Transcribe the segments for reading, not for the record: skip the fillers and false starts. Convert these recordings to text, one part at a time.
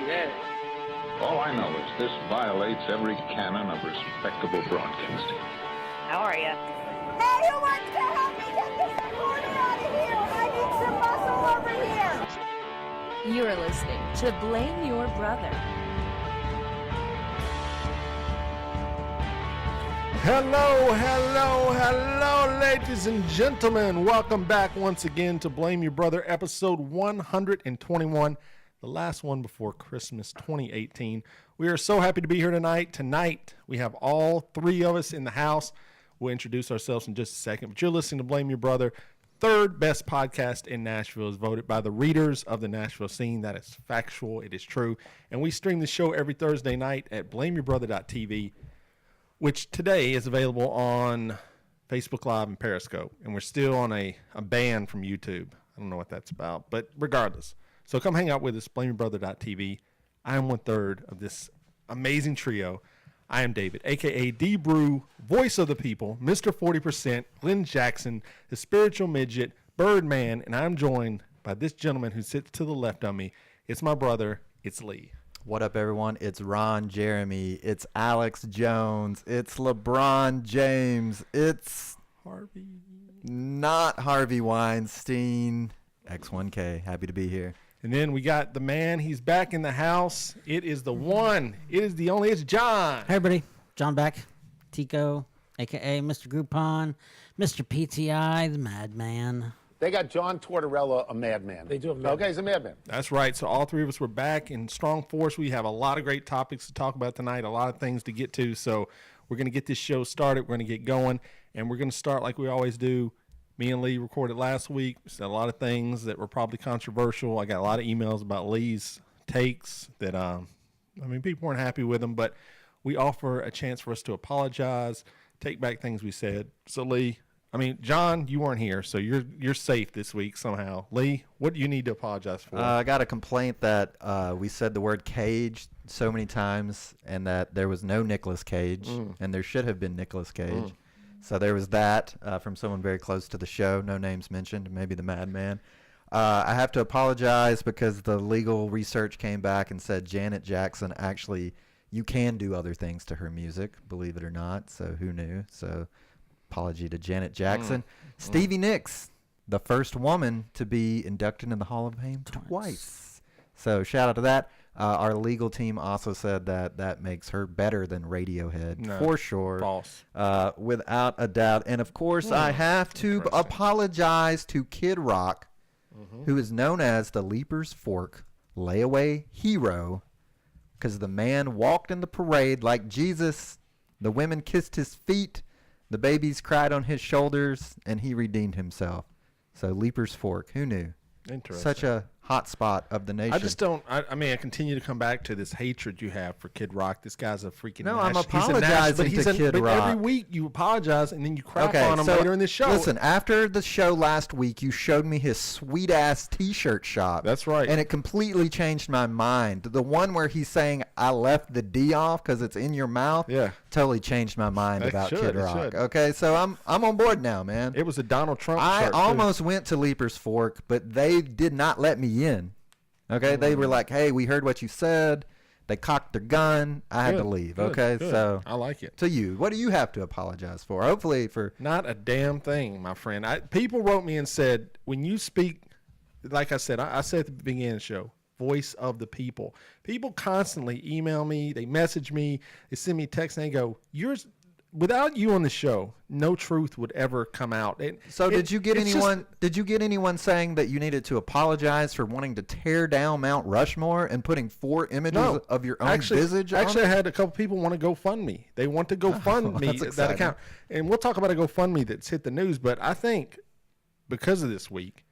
yes. All I know is this violates every canon of respectable broadcasting. How are you? Hey, who wants to help me get this recorder out of here? I need some muscle over here. You're listening to Blame Your Brother. Hello, ladies and gentlemen. Welcome back once again to Blame Your Brother, episode 121, the last one before Christmas 2018. We are so happy to be here tonight. Tonight, we have all three of us in the house. We'll introduce ourselves in just a second, but you're listening to Blame Your Brother, third best podcast in Nashville, is voted by the readers of the Nashville scene. That is factual. It is true. And we stream the show every Thursday night at blameyourbrother.tv, which today is available on Facebook Live and Periscope. And we're still on a ban from YouTube. I don't know what that's about, but regardless. So come hang out with us, blameyourbrother.tv. I am one third of this amazing trio. I am David, a.k.a. D-Brew, voice of the people, Mr. 40%, Glenn Jackson, the spiritual midget, Birdman, and I'm joined by this gentleman who sits to the left of me. It's my brother. It's Lee. What up, everyone? It's Ron Jeremy. It's Alex Jones. It's LeBron James. It's Harvey. Not Harvey Weinstein. X1K. Happy to be here. And then we got the man. He's back in the house. It is the one. It is the only. It's John. Hey, everybody. John back. Tico, a.k.a. Mr. Groupon, Mr. PTI, the Madman. They got John Tortorella, a madman. They do have a madman. Okay, he's a madman. That's right. So all three of us were back in strong force. We have a lot of great topics to talk about tonight, a lot of things to get to. So we're going to get this show started. We're going to get going, and we're going to start like we always do. Me and Lee recorded last week. We said a lot of things that were probably controversial. I got a lot of emails about Lee's takes that, people weren't happy with them, but we offer a chance for us to apologize, take back things we said. So Lee, John, you weren't here, so you're safe this week somehow. Lee, what do you need to apologize for? I got a complaint that we said the word cage so many times and that there was no Nicolas Cage, and there should have been Nicolas Cage. So there was that from someone very close to the show, no names mentioned, maybe the Madman. I have to apologize because the legal research came back and said Janet Jackson actually, you can do other things to her music, believe it or not, so who knew? So apology to Janet Jackson. Stevie Nicks, the first woman to be inducted in the Hall of Fame twice. So shout out to that. Our legal team also said that makes her better than Radiohead, for sure. False. Without a doubt. And, of course, I have to apologize to Kid Rock, who is known as the Leaper's Fork layaway hero, because the man walked in the parade like Jesus. The women kissed his feet. The babies cried on his shoulders, and he redeemed himself. So Leaper's Fork, who knew? Interesting. Such a hot spot of the nation. I just don't. I continue to come back to this hatred you have for Kid Rock. This guy's a freaking. No, I'm apologizing to Kid Rock. Every week you apologize and then you crap on him later in the show. Listen, after the show last week, you showed me his sweet ass T-shirt shop. That's right, and it completely changed my mind. The one where he's saying I left the D off because it's in your mouth. Yeah, totally changed my mind about Kid Rock. Okay, so I'm on board now, man. It was a Donald Trump. I almost went to Leaper's Fork, but they did not let me in. Okay, they were like, hey, we heard what you said. They cocked their gun. I had to leave. Good. So I like it. To you, what do you have to apologize for? Hopefully for... Not a damn thing, my friend. People wrote me and said, when you speak, like I said, I said at the beginning of the show, voice of the people. People constantly email me, they message me, they send me texts, and they go, without you on the show, no truth would ever come out. Did you get anyone saying that you needed to apologize for wanting to tear down Mount Rushmore and putting 4 images of your own visage on it? Actually, I had a couple people want to GoFundMe. They want to GoFundMe that account. And we'll talk about a GoFundMe that's hit the news, but I think because of this week,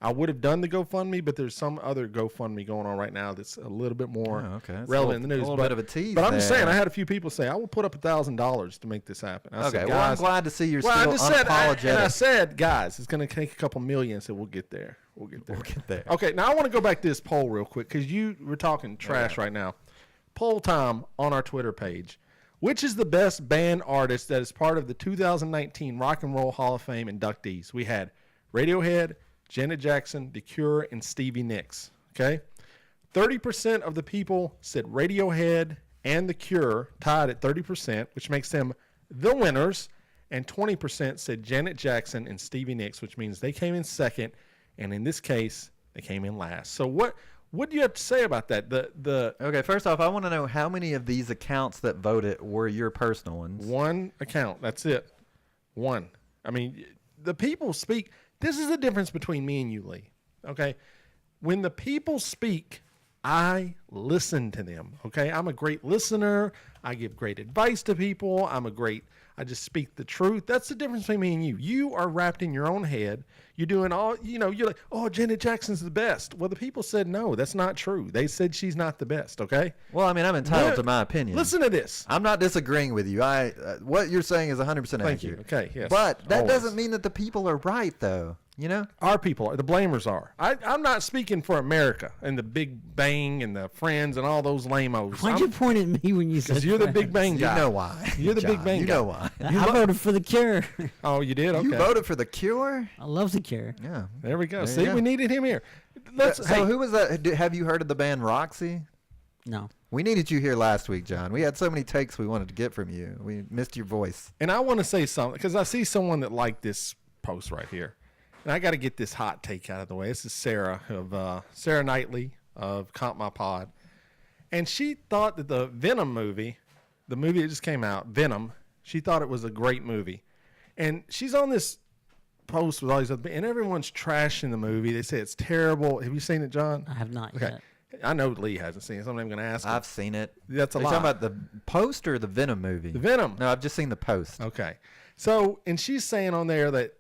I would have done the GoFundMe, but there's some other GoFundMe going on right now that's a little bit more relevant in the news. A little bit of a tease. But I'm just saying, I had a few people say, I will put up $1,000 to make this happen. I said, I'm glad to see you're still unapologetic. I said, guys, it's going to take a couple million, so we'll get there. We'll get there. Okay, now I want to go back to this poll real quick because we're talking trash right now. Poll time on our Twitter page. Which is the best band artist that is part of the 2019 Rock and Roll Hall of Fame inductees? We had Radiohead, Janet Jackson, The Cure, and Stevie Nicks. Okay? 30% of the people said Radiohead and The Cure tied at 30%, which makes them the winners. And 20% said Janet Jackson and Stevie Nicks, which means they came in second. And in this case, they came in last. So what do you have to say about that? Okay, first off, I want to know how many of these accounts that voted were your personal ones. One account. That's it. One. I mean, the people speak. This is the difference between me and you, Lee. Okay? When the people speak, I listen to them. Okay? I'm a great listener. I give great advice to people. I just speak the truth. That's the difference between me and you. You are wrapped in your own head. You're doing all, you're like, oh, Janet Jackson's the best. Well, the people said, no, that's not true. They said she's not the best, okay? Well, I mean, I'm entitled to my opinion. Listen to this. I'm not disagreeing with you. What you're saying is 100% accurate. Thank you. Okay, yes. But that always. doesn't mean that the people are right, though. Our people are. The blamers are. I'm not speaking for America and the Big Bang and the Friends and all those lame-os. Why'd you point at me when you said Because you're the Big Bang guy. You know why. You're the John, Big Bang you guy. know why. I voted for The Cure. Oh, you did? Okay. You voted for The Cure? I love The Cure. Yeah. There we go. There See, you go. we needed him here. So who was that? Have you heard of the band Roxy? No. We needed you here last week, John. We had so many takes we wanted to get from you. We missed your voice. And I want to say something because I see someone that liked this post right here. And I got to get this hot take out of the way. This is Sarah Sarah Knightley of Comp My Pod. And she thought that the Venom movie, the movie that just came out, Venom, she thought it was a great movie. And she's on this post with all these other, and everyone's trashing the movie. They say it's terrible. Have you seen it, John? I have not Okay. yet. I know Lee hasn't seen it, so I'm not even going to ask him. I've seen it. That's a Are you lie. talking about the post or the Venom movie? The Venom. No, I've just seen the post. Okay. So, and she's saying on there that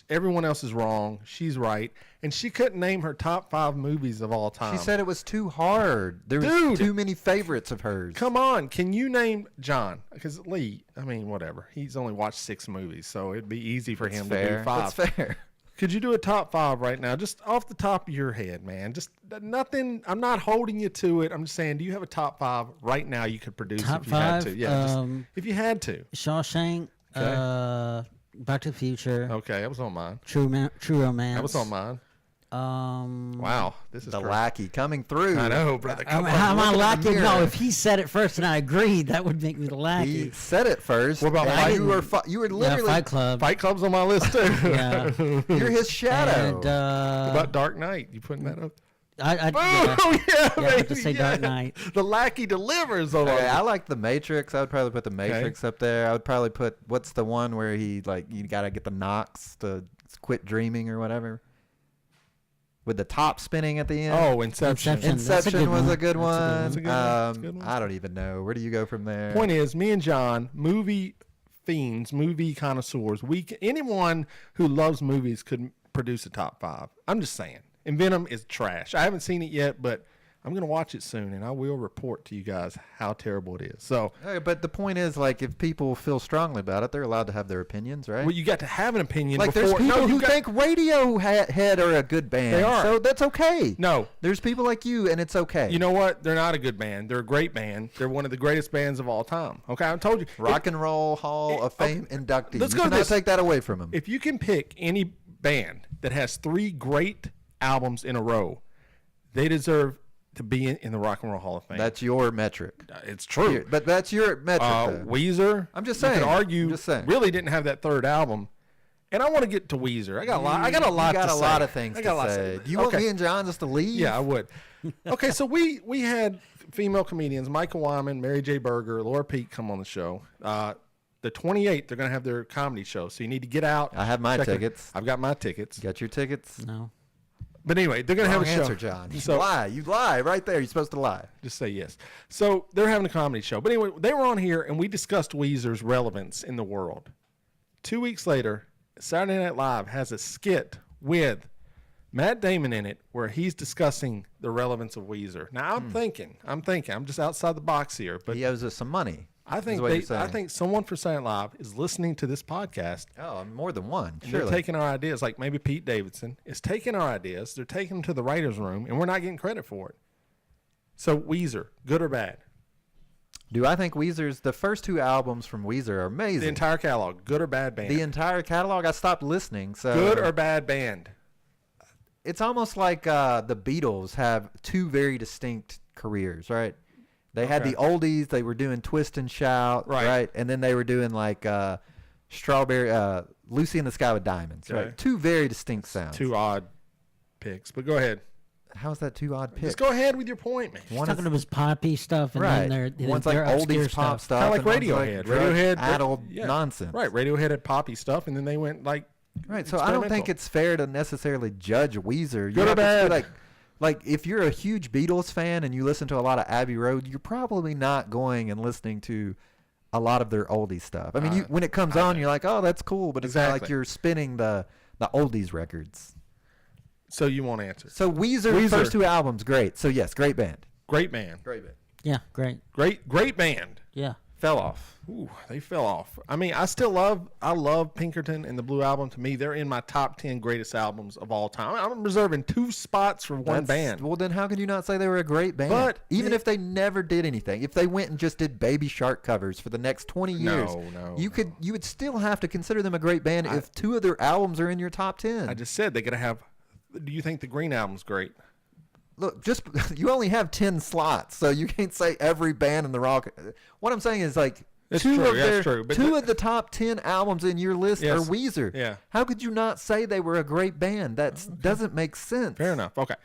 everyone else is wrong. She's right. And she couldn't name her top 5 movies of all time. She said it was too hard. There was Dude. too many favorites of hers. Come on. Can you name John? Because Lee, I mean, whatever. He's only watched 6 movies, so it'd be easy for him to do 5. That's fair. Could you do a top 5 right now? Just off the top of your head, man. Just nothing. I'm not holding you to it. I'm just saying, do you have a top 5 right now you could produce Top if you had 5? to? Yeah, just if you had to. Shawshank, Back to the Future, Okay, that was on mine. True Romance. That was on mine. Wow, this is The crazy. lackey coming through. I know, brother. Come on. How am I look in the lacking? No, mirror. if he said it first and I agreed, that would make me the lackey. He said it first. What about and Fight? you were Yeah, literally Fight Club. Fight Club's on my list too. Yeah. you're his shadow. And What about Dark Knight? You putting that up? I Oh yeah, Yeah, I have to baby, say Dark Knight. The lackey delivers. On Okay, I like the Matrix. I would probably put the Matrix Okay. up there. I would probably put what's the one where he you gotta get the knocks to quit dreaming or whatever, with the top spinning at the end. Oh, Inception. Inception. That's a Inception good was one. a good That's a good one. one. That's a good one. That's a good one. I don't even know. Where do you go from there? Point is, me and John, movie fiends, movie connoisseurs. Anyone who loves movies could produce a top 5. I'm just saying. And Venom is trash. I haven't seen it yet, but I'm going to watch it soon, and I will report to you guys how terrible it is. So, Okay, but the point is, if people feel strongly about it, they're allowed to have their opinions, right? well, you got to have an opinion. Like before. there's people No, you who got- think Radiohead are a good band. They are. So that's okay. No. There's people like you, and it's okay. You know what? They're not a good band. They're a great band. They're one of the greatest bands of all time. Okay, I told you. Rock and Roll Hall of okay, Fame inductee. let's You go to cannot this. take that away from him. If you can pick any band that has 3 great albums in a row, they deserve to be in the Rock and Roll Hall of Fame. That's your metric. It's true. But that's your metric. though. Weezer. I'm just You saying. could argue. I'm just saying. Really didn't have that 3rd album. And I want to get to Weezer. I got a lot. I got a lot. You got to a say. lot of things I got a lot to to say. say. Do you want Okay. me and John just to leave? Yeah, I would. Okay, so we had female comedians, Michael Wyman, Mary J. Berger, Laura Peek come on the show. The 28th, they're going to have their comedy show. So you need to get out. I have my check it. tickets. I've got my tickets. You got your tickets? No. But anyway, they're going to have Wrong a show. answer, John. You So lie. You lie right there. You're supposed to lie. just say yes. So they're having a comedy show. But anyway, they were on here and we discussed Weezer's relevance in the world. 2 weeks later, Saturday Night Live has a skit with Matt Damon in it where he's discussing the relevance of Weezer. Now I'm thinking, I'm just outside the box here, but He owes us some money. I think is what you're saying. I think someone for Saturday Night Live is listening to this podcast. Oh, more than one. And Surely. they're taking our ideas, like maybe Pete Davidson is taking our ideas. They're taking them to the writer's room, and we're not getting credit for it. So Weezer, good or bad? Do I think Weezer's the first 2 albums from Weezer are amazing? The entire catalog, good or bad band? The entire catalog. I stopped listening. So Good or bad band? it's almost like the Beatles have two very distinct careers, right? They had the oldies. They were doing Twist and Shout, right? And then they were doing like Strawberry, Lucy in the Sky with Diamonds, right? Two very distinct sounds. Two odd picks, but go ahead. How is that two odd picks? Just go ahead with your point, man. He's talking about his poppy stuff, and then one's like their oldies pop stuff, kind of like Radiohead. Radiohead, adult nonsense. Right, Radiohead had poppy stuff, and then they went like so I don't think it's fair to necessarily judge Weezer. Good or bad. Like if you're a huge Beatles fan and you listen to a lot of Abbey Road, you're probably not going and listening to a lot of their oldie stuff. I mean, when it comes on, you're like, oh, that's cool, but it's not like you're spinning the oldies records. So you won't answer. So Weezer, first two albums, great. So yes, great band. Great band. Yeah, great. Great band. Yeah. Fell off. Ooh, they fell off. I mean, I love Pinkerton and the Blue Album. To me, they're in my top 10 greatest albums of all time. I'm reserving 2 spots for one band. Well, then how could you not say they were a great band? But even if they never did anything, if they went and just did Baby Shark covers for the next 20 years, you would still have to consider them a great band if 2 of their albums are in your top 10. I just said they got to have. Do you think the Green Album's great? Look, you only have 10 slots, so you can't say every band in the rock. What I'm saying is like two of the top 10 albums in your list are Weezer. Yeah. How could you not say they were a great band? That doesn't make sense. Fair enough. Okay.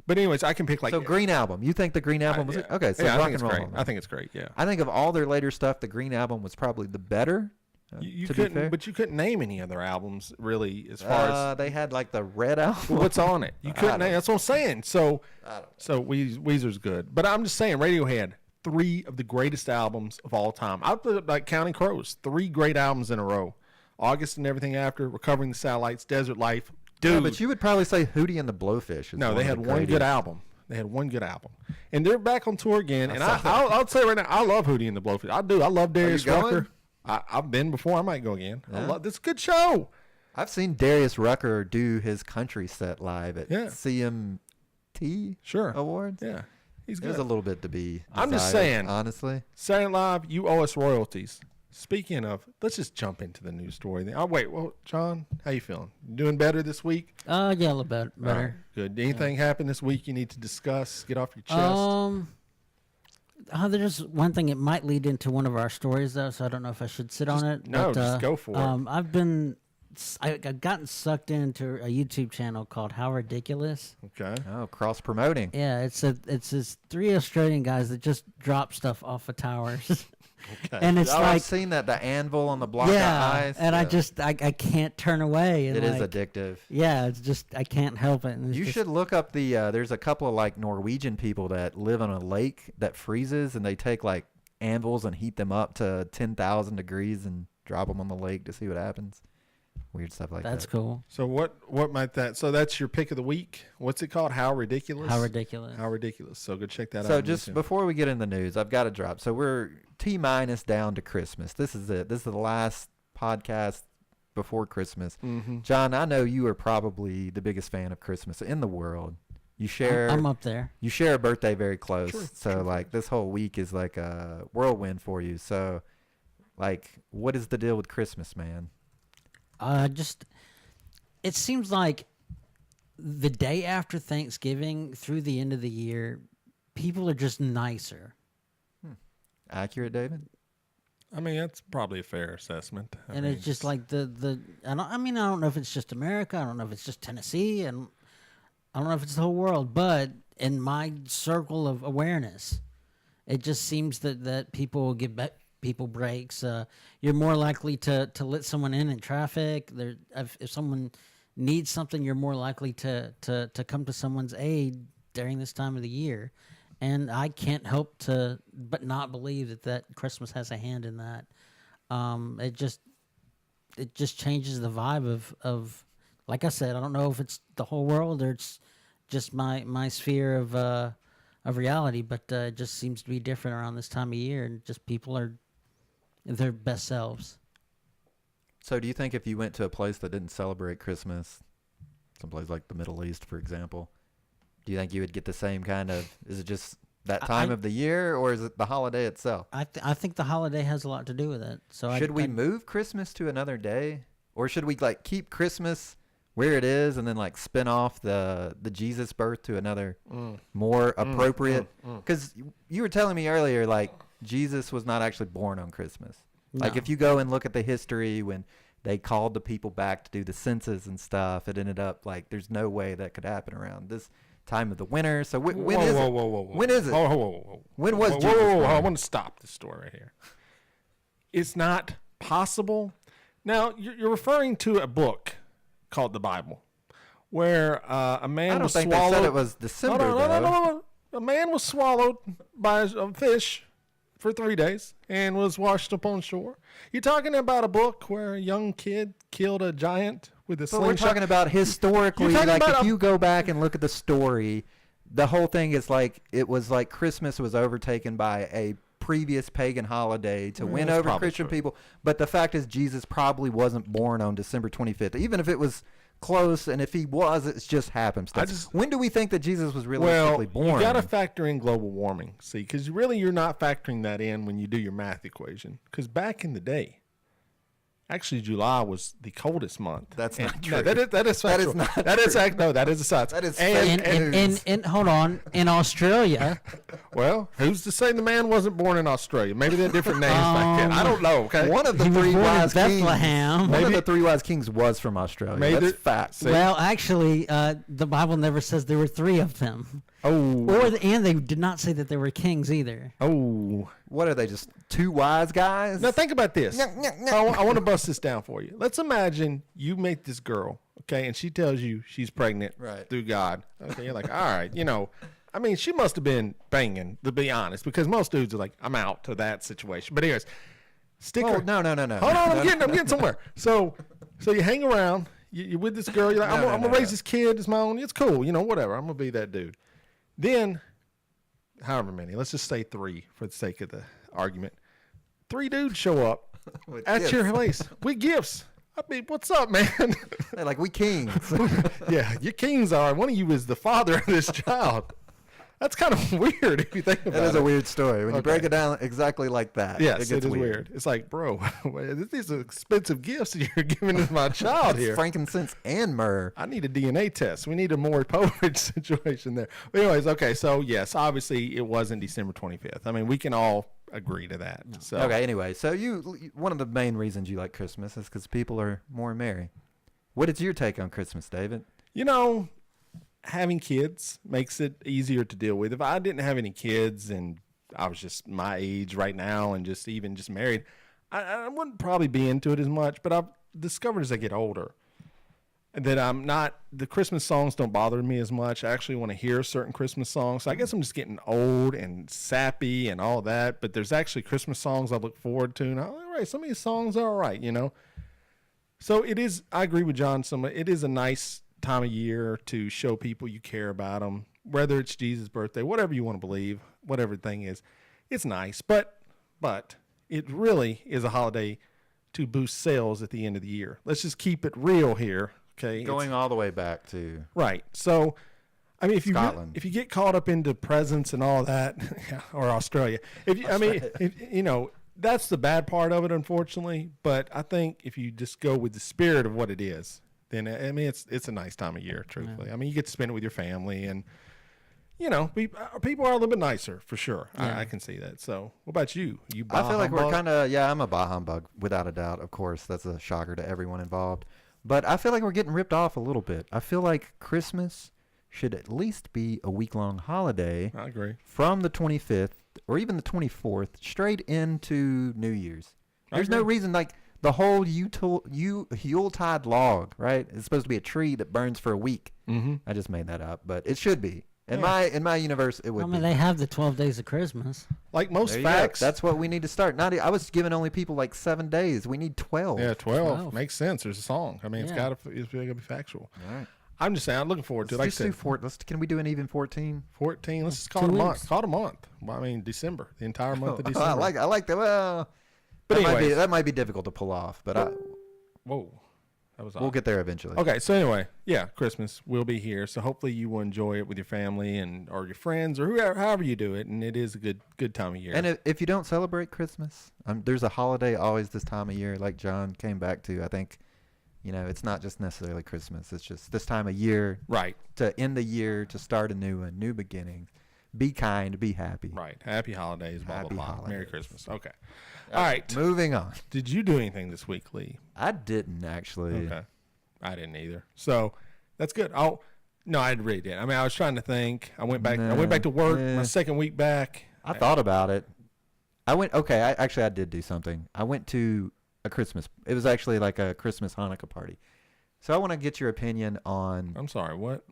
But anyways, I can pick like Green Album. You think the Green Album was okay? So rock and roll. I think it's great. Yeah. I think of all their later stuff, the Green Album was probably the better. You couldn't, but you couldn't name any other albums really as far as they had like the Red Album. What's on it? You couldn't name. That's what I'm saying. So Weezer's good, but I'm just saying Radiohead, 3 of the greatest albums of all time. I put it like Counting Crows, 3 great albums in a row. August and Everything After, Recovering the Satellites, Desert Life. Dude, yeah, but you would probably say Hootie and the Blowfish. No, they had one good album. They had one good album, and they're back on tour again. And I'll say right now, I love Hootie and the Blowfish. I do. I love Darius Rucker. I've been before. I might go again. Yeah. I love this. Good show. I've seen Darius Rucker do his country set live at CMT Awards. Yeah, he's good. There's a little bit to be desired, I'm just saying, honestly. Saturday Live, you owe us royalties. Speaking of, let's just jump into the news story. Oh wait, well, John, how you feeling? Doing better this week? Yeah, a little bit better. Good. Anything happen this week you need to discuss? Get off your chest. There's one thing. It might lead into one of our stories, though, so I don't know if I should sit on it. No, just go for it. I've gotten sucked into a YouTube channel called How Ridiculous. Okay. Oh, cross promoting. Yeah, it's this 3 Australian guys that just drop stuff off of towers. Okay. And it's I've seen that, the anvil on the block of ice. And I can't turn away. And it is addictive. Yeah, it's just, I can't help it. You should look up there's a couple of like Norwegian people that live on a lake that freezes, and they take like anvils and heat them up to 10,000 degrees and drop them on the lake to see what happens. Weird stuff like that. That's cool. So what might that? So that's your pick of the week. What's it called? How Ridiculous? How Ridiculous. How Ridiculous. So go check that out. So just before we get in the news, I've got to drop. So we're T-minus down to Christmas. This is it. This is the last podcast before Christmas. Mm-hmm. John, I know you are probably the biggest fan of Christmas in the world. You share. I'm up there. You share a birthday very close. True, so like this whole week is like a whirlwind for you. So like, what is the deal with Christmas, man? It seems like the day after Thanksgiving through the end of the year, people are just nicer. Accurate, David? I mean, that's probably a fair assessment. I mean, it's just like I don't know if it's just America. I don't know if it's just Tennessee, and I don't know if it's the whole world. But in my circle of awareness, it just seems that people will give people breaks. You're more likely to let someone in traffic. If someone needs something, you're more likely to come to someone's aid during this time of the year. And I can't help but not believe that Christmas has a hand in that. It just changes the vibe of like I said, I don't know if it's the whole world or it's just my sphere of reality, but it just seems to be different around this time of year, and just people are their best selves. So do you think if you went to a place that didn't celebrate Christmas, someplace like the Middle East, for example, do you think you would get the same kind of, is it just that time of the year, or is it the holiday itself? I think the holiday has a lot to do with it. So should we move Christmas to another day, or should we like keep Christmas where it is and then like spin off the Jesus birth to another more appropriate. Because you were telling me earlier, like Jesus was not actually born on Christmas. Like if you go and look at the history when they called the people back to do the census and stuff, it ended up like there's no way that could happen around this time of the winter. So when is it? When is it? When was Jesus born? I want to stop this story right here. It's not possible. Now, you're referring to a book called the Bible, where a man was swallowed. I don't think they said it was December, No. A man was swallowed by a fish for 3 days and was washed up on shore. You're talking about a book where a young kid killed a giant with a slingshot. We're talking about historically, like if you go back and look at the story, the whole thing is like it was like Christmas was overtaken by a previous pagan holiday to win over Christian people. But the fact is Jesus probably wasn't born on December 25th. Even if it was close, and if he was, it's just happenstance. When do we think that Jesus was realistically born? You got to factor in global warming, see, because really you're not factoring that in when you do your math equation. Because back in the day, actually July was the coldest month. That's not true. No, that is factual. That is not that is a science. That is and hold on, in Australia. Well, who's to say the man wasn't born in Australia? Maybe they're different names back then. I don't know. Okay, one of the three wise Bethlehem. One of the three wise kings was from Australia. Maybe that's fact. Well, actually, the Bible never says there were three of them. Oh, and they did not say that they were kings either. Oh, what are they? Just two wise guys? Now think about this. I want to bust this down for you. Let's imagine you meet this girl, okay, and she tells you she's pregnant through God. Okay, you're like, all right, I mean, she must have been banging, to be honest, because most dudes are like, I'm out to that situation. But anyways, sticker. No. Hold on, I'm getting somewhere. So you hang around. You're with this girl. You're like, I'm gonna raise this kid. It's my own. It's cool. Whatever. I'm gonna be that dude. Then, however many, let's just say 3 for the sake of the argument. 3 dudes show up at your place with gifts. I mean, what's up, man? They're like, we kings. Yeah, you kings are. One of you is the father of this child. That's kind of weird if you think about it. That is a weird story. When you break it down exactly like that, yes, it is weird. It's like, bro, these are expensive gifts you're giving to my child here. Frankincense and myrrh. I need a DNA test. We need a Maury Povich situation there. But anyways, okay, so yes, obviously it wasn't December 25th. I mean, we can all agree to that. So. Okay, anyway, so one of the main reasons you like Christmas is because people are more merry. What is your take on Christmas, David? Having kids makes it easier to deal with. If I didn't have any kids and I was just my age right now and just married, I wouldn't probably be into it as much. But I've discovered as I get older that the Christmas songs don't bother me as much. I actually want to hear certain Christmas songs. So I guess I'm just getting old and sappy and all that. But there's actually Christmas songs I look forward to. And all right, some of these songs are all right, So it is, I agree with John, it is a nice time of year to show people you care about them, whether it's Jesus' birthday, whatever you want to believe, whatever the thing is, it's nice. But it really is a holiday to boost sales at the end of the year. Let's just keep it real here, okay? Going all the way back to right. So, I mean, if Scotland. you get caught up into presents and all that, or Australia, that's the bad part of it, unfortunately. But I think if you just go with the spirit of what it is, then I mean it's a nice time of year, truthfully. Yeah. I mean, you get to spend it with your family, and people are a little bit nicer for sure. Yeah. I can see that. So, what about you? I feel like we're kind of I'm a bah humbug without a doubt. Of course, that's a shocker to everyone involved. But I feel like we're getting ripped off a little bit. I feel like Christmas should at least be a week-long holiday. I agree. From the 25th or even the 24th straight into New Year's. There's no reason like. The whole Yuletide log, right? It's supposed to be a tree that burns for a week. Mm-hmm. I just made that up, but it should be. In my universe, it would be. They have the 12 days of Christmas. Like most facts. That's what we need to start. I was giving only people like 7 days. We need 12. Yeah, 12. Makes sense. There's a song. I mean, it's got to be factual. All right. I'm just saying, I'm looking forward to it. Can we do an even 14? 14. Let's just call it a month. Call it a month. Well, I mean, December. The entire month of December. I like that. Well... But that might be difficult to pull off, but whoa, that was we'll get there eventually. Okay, so anyway, yeah, Christmas will be here, so hopefully you will enjoy it with your family or your friends or however you do it, and it is a good time of year. And if you don't celebrate Christmas, there's a holiday always this time of year, like John came back to. I think You know, it's not just necessarily Christmas. It's just this time of year. Right. To end the year, to start a new one, new beginning. Be kind, be happy. Right. Happy holidays, blah, Happy blah, blah. holidays. Merry Christmas. Okay. All right. Moving on. Did you do anything this week, Lee? I didn't actually. Okay. I didn't either. So that's good. No, I really didn't. I mean, I was trying to think. I went back to work my second week back. I thought about it. I did do something. I went to a Christmas. It was actually like a Christmas Hanukkah party. So I want to get your opinion on. I'm sorry. What?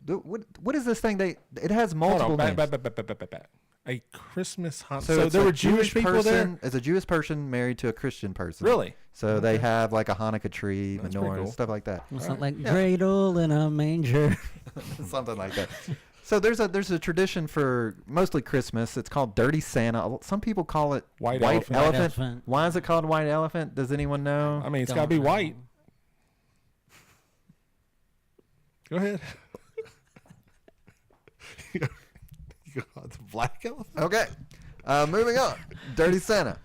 What is this thing? It has multiple names. A Christmas Hanukkah. So there were Jewish people person, there. It's a Jewish person married to a Christian person. Really? So they have like a Hanukkah tree, That's menorah, pretty cool. stuff like that. It's not like dreidel in a manger. Something like that. So there's a tradition for mostly Christmas. It's called Dirty Santa. Some people call it White Elephant. White elephant. Why is it called White Elephant? Does anyone know? I mean, it's got to be white. Go ahead. You go, it's a black elephant. Okay. Moving on. Dirty Santa.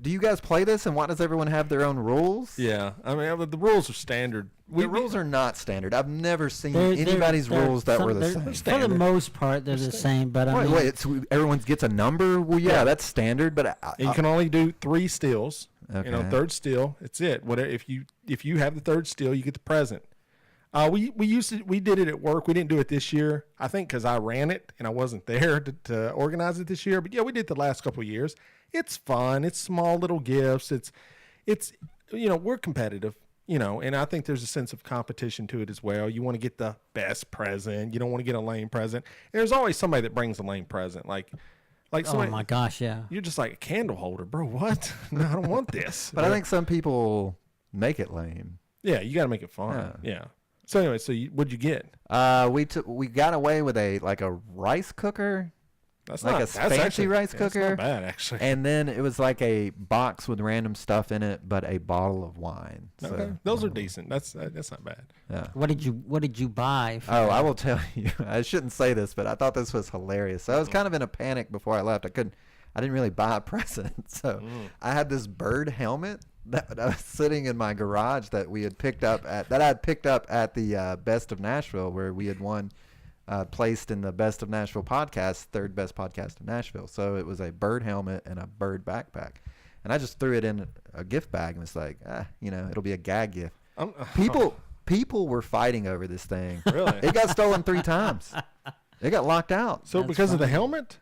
Do you guys play this, and why does everyone have their own rules? Yeah, I mean, the rules are standard. The rules are not standard. I've never seen They're- anybody's they're- rules that were the they're- same. For the Standard. most part, they're the same. But I mean, Wait, everyone gets a number? Well, yeah, that's standard, but You can only do 3 stills. Okay. Third still. It's it. Whatever. If you have the third still, you get the present. We did it at work. We didn't do it this year. I think because I ran it and I wasn't there to organize it this year. But yeah, we did it the last couple of years. It's fun. It's small little gifts. It's we're competitive. And I think there's a sense of competition to it as well. You want to get the best present. You don't want to get a lame present. And there's always somebody that brings a lame present. Like oh somebody, my gosh, yeah. you're just like a candle holder, bro. What? No, I don't want this. But I think some people make it lame. Yeah, you got to make it fun. Yeah. So anyway, what'd you get? We got away with a rice cooker. That's Like not a fancy rice That's cooker? not bad, actually. And then it was like a box with random stuff in it, but a bottle of wine. So, Okay, those are decent. That's not bad. yeah. What did you buy? For I will tell you. I shouldn't say this, but I thought this was hilarious. So I was kind of in a panic before I left. I didn't really buy a present. So I had this bird helmet that I was sitting in my garage that I had picked up at the Best of Nashville, where we had won. Placed in the Best of Nashville podcast, third best podcast in Nashville. So it was a bird helmet and a bird backpack. And I just threw it in a gift bag and was like, it'll be a gag gift. People were fighting over this thing. Really? It got stolen 3 times. It got locked out. So because of the helmet?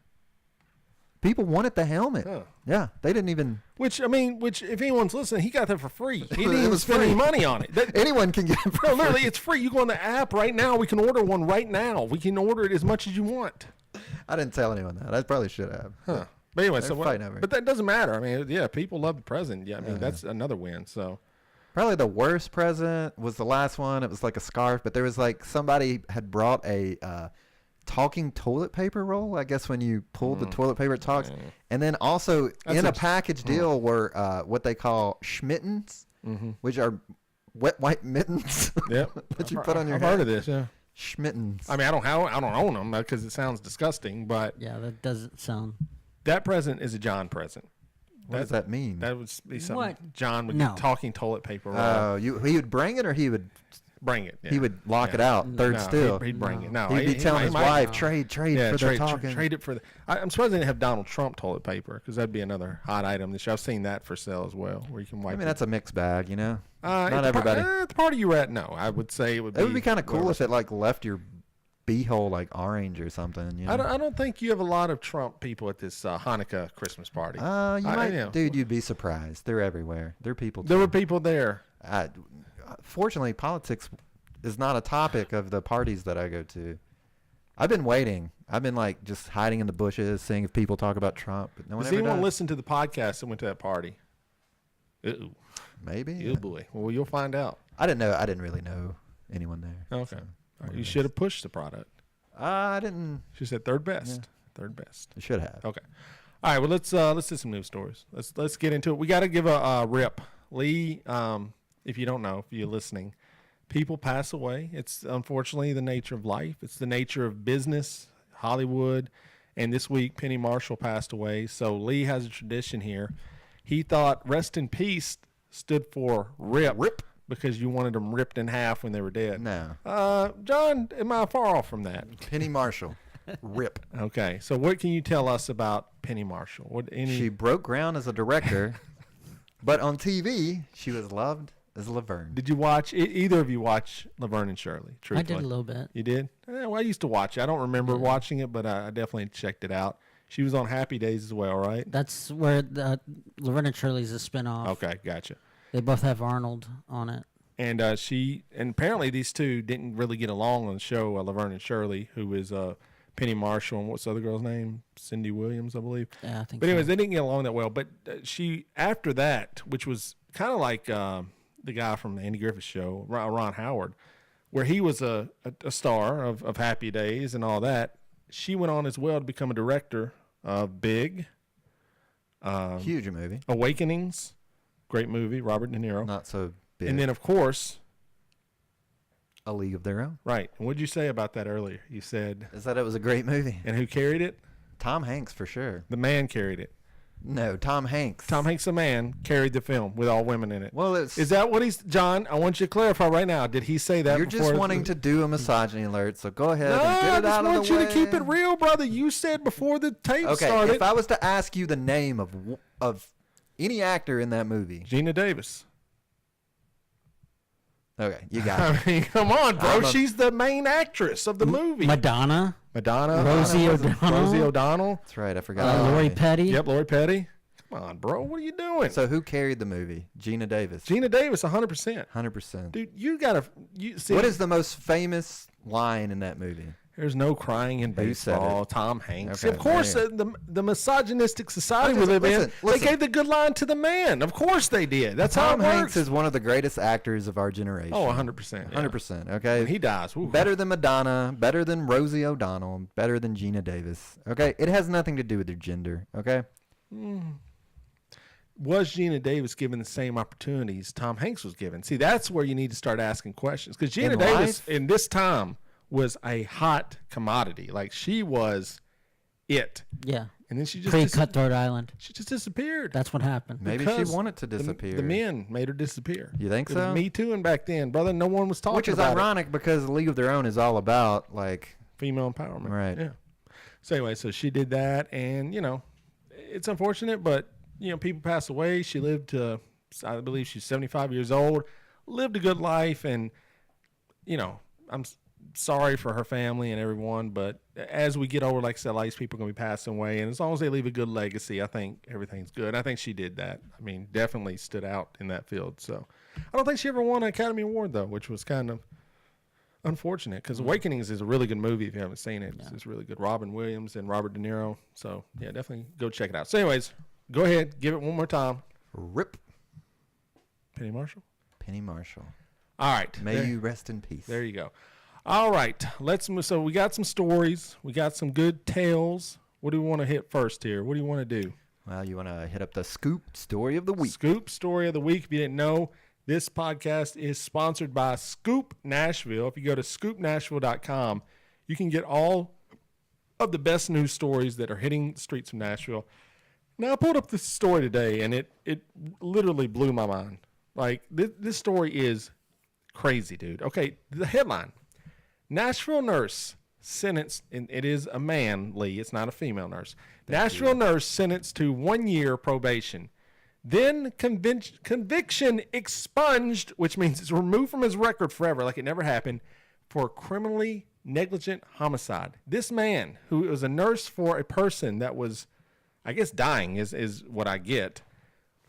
People wanted the helmet. Huh. Yeah, they didn't even. Which if anyone's listening, he got that for free. He didn't It even was spend free. any money on it. Anyone can get it for No, free. literally, it's free. You go on the app right now. We can order one right now. We can order it as much as you want. I didn't tell anyone that. I probably should have. Huh. But anyway, They're fighting over it. but that doesn't matter. I mean, yeah, people love the present. Yeah, I mean, that's another win. So Probably the worst present was the last one. It was like a scarf, but there was like somebody had brought a talking toilet paper roll. I guess when you pull the toilet paper, it talks. And then also in a package deal were what they call schmittens, which are wet white mittens. Yep. that you put on your I've head. heard of this. Yeah. Schmittens. I mean, I don't own them because it sounds disgusting. But Yeah, that doesn't sound. that present is a John present. What does that mean? That would be something What? John would No. get talking toilet paper roll. Oh, he would bring it, or he would Bring it. Yeah. he would lock it Yeah. out third No, still. He'd bring it. No, He'd be telling his might- wife, trade Yeah, for trade, the talking. trade it for the. I'm surprised they didn't have Donald Trump toilet paper because that'd be another hot item this year. I've seen that for sale as well, where you can wipe. I mean, that's a mixed bag, you know. at not the everybody. At the party you were at, no, I would say it would be. It would be kind of cool whatever. if it like left your beehole like orange or something. You know? I don't think you have a lot of Trump people at this Hanukkah Christmas party. You might, know. dude. You'd be surprised. They're everywhere. They're people. There too. were people there. Fortunately, politics is not a topic of the parties that I go to. I've been waiting. I've been like just hiding in the bushes, seeing if people talk about Trump. But no one Does ever anyone does. listen to the podcast that went to that party? Ooh, Maybe. oh boy. Well, you'll find out. I didn't know. I didn't really know anyone there. Okay. so, All right, you should have pushed the product. I didn't. She said third best. Third best. I should have. Okay. All right. Well, let's do some news stories. Let's get into it. We got to give a rip, Lee. If you don't know, if you're listening, people pass away. It's unfortunately the nature of life. It's the nature of business, Hollywood, and this week Penny Marshall passed away. So Lee has a tradition here. He thought "Rest in Peace" stood for RIP. because you wanted them ripped in half when they were dead. No. John, am I far off from that? Penny Marshall. Rip. Okay, so what can you tell us about Penny Marshall? She broke ground as a director, but on TV, she was loved as Laverne. Did you watch, either of you watch Laverne and Shirley? I Truthfully? did a little bit. You did? Well, I used to watch it. I don't remember watching it, but I definitely checked it out. She was on Happy Days as well, right? That's where Laverne and Shirley's a spinoff. Okay, gotcha. They both have Arnold on it. And and apparently these two didn't really get along on the show, Laverne and Shirley, who is Penny Marshall, and what's the other girl's name? Cindy Williams, I believe. Yeah, I think But anyways, so. they didn't get along that well. But she, after that, which was kind of like the guy from the Andy Griffith Show, Ron Howard, where he was a star of Happy Days and all that, she went on as well to become a director of Big. Huge movie. Awakenings, great movie, Robert De Niro. Not so big. And then, of course, A League of Their Own. right. And what did you say about that earlier? You said, Is that it was a great movie. and who carried it? Tom Hanks, for sure. The man carried it. No, Tom Hanks. Tom Hanks, the man, carried the film with all women in it. Well, it's... Is that what he's, John? I want you to clarify right now. Did he say that? You're before just wanting to do a misogyny alert, so go ahead No, and get I it just out of want the you way. to keep it real, brother. You said before the tape Okay, started. if I was to ask you the name of any actor in that movie. Gina Davis. Okay, you got I it. mean, come on, bro. I'm a- She's the main actress of the movie. Madonna, Madonna. Rosie O'Donnell. Rosie O'Donnell. That's right, I forgot. Lori Petty. Yep, Lori Petty. Come on, bro. What are you doing? So who carried the movie? Gina Davis. Gina Davis, 100%. 100%. Dude, you got to see. What is the most famous line in that movie? There's no crying in Who said baseball. it? Tom Hanks. Okay, of course, there the misogynistic society we Listen, live in, listen. they gave the good line to the man. Of course they did. That's Tom how it Hanks works. is one of the greatest actors of our generation. Oh, 100%. 100%. Okay. When he dies. Ooh. Better than Madonna, better than Rosie O'Donnell, better than Gina Davis. Okay? It has nothing to do with their gender. Okay? Was Gina Davis given the same opportunities Tom Hanks was given? See, that's where you need to start asking questions. Because Gina In Davis, life? in this time, was a hot commodity. Like, she was it. Yeah. And then she just Pre-Cutthroat Island. she just disappeared. That's what happened. Maybe Because she wanted to the- disappear. The men made her disappear. You think It was so? Me Too, and back then, brother, no one was talking Which is about ironic because League of Their Own is all about, like, female empowerment. Right. Yeah. So anyway, so she did that, and it's unfortunate, but people pass away. She lived to, I believe she's 75 years old, lived a good life, and I'm sorry for her family and everyone, but as we get older, like I said, a lot of these people are going to be passing away, and as long as they leave a good legacy, I think everything's good. I think she did that. I mean, definitely stood out in that field. So I don't think she ever won an Academy Award, though, which was kind of unfortunate, because Awakenings is a really good movie if you haven't seen it. It's really good. Robin Williams and Robert De Niro. So, yeah, definitely go check it out. So, anyways, go ahead. Give it one more time. rip Penny Marshall. Penny Marshall. All right. May you rest in peace. There you go. All right. Let's move. So, we got some stories. We got some good tales. What do we want to hit first here? What do you want to do? Well, you want to hit up the scoop story of the week. Scoop Story of the Week. If you didn't know, this podcast is sponsored by Scoop Nashville. If you go to scoopnashville.com, you can get all of the best news stories that are hitting the streets of Nashville. Now, I pulled up this story today, and it literally blew my mind. Like, this story is crazy, dude. Okay, the headline. Nashville nurse sentenced, and it is a man, Lee. It's not a female nurse. Nashville nurse sentenced to 1 year probation. Then conviction expunged, which means it's removed from his record forever, like it never happened, for criminally negligent homicide. This man, who was a nurse for a person that was, I guess, dying is what I get,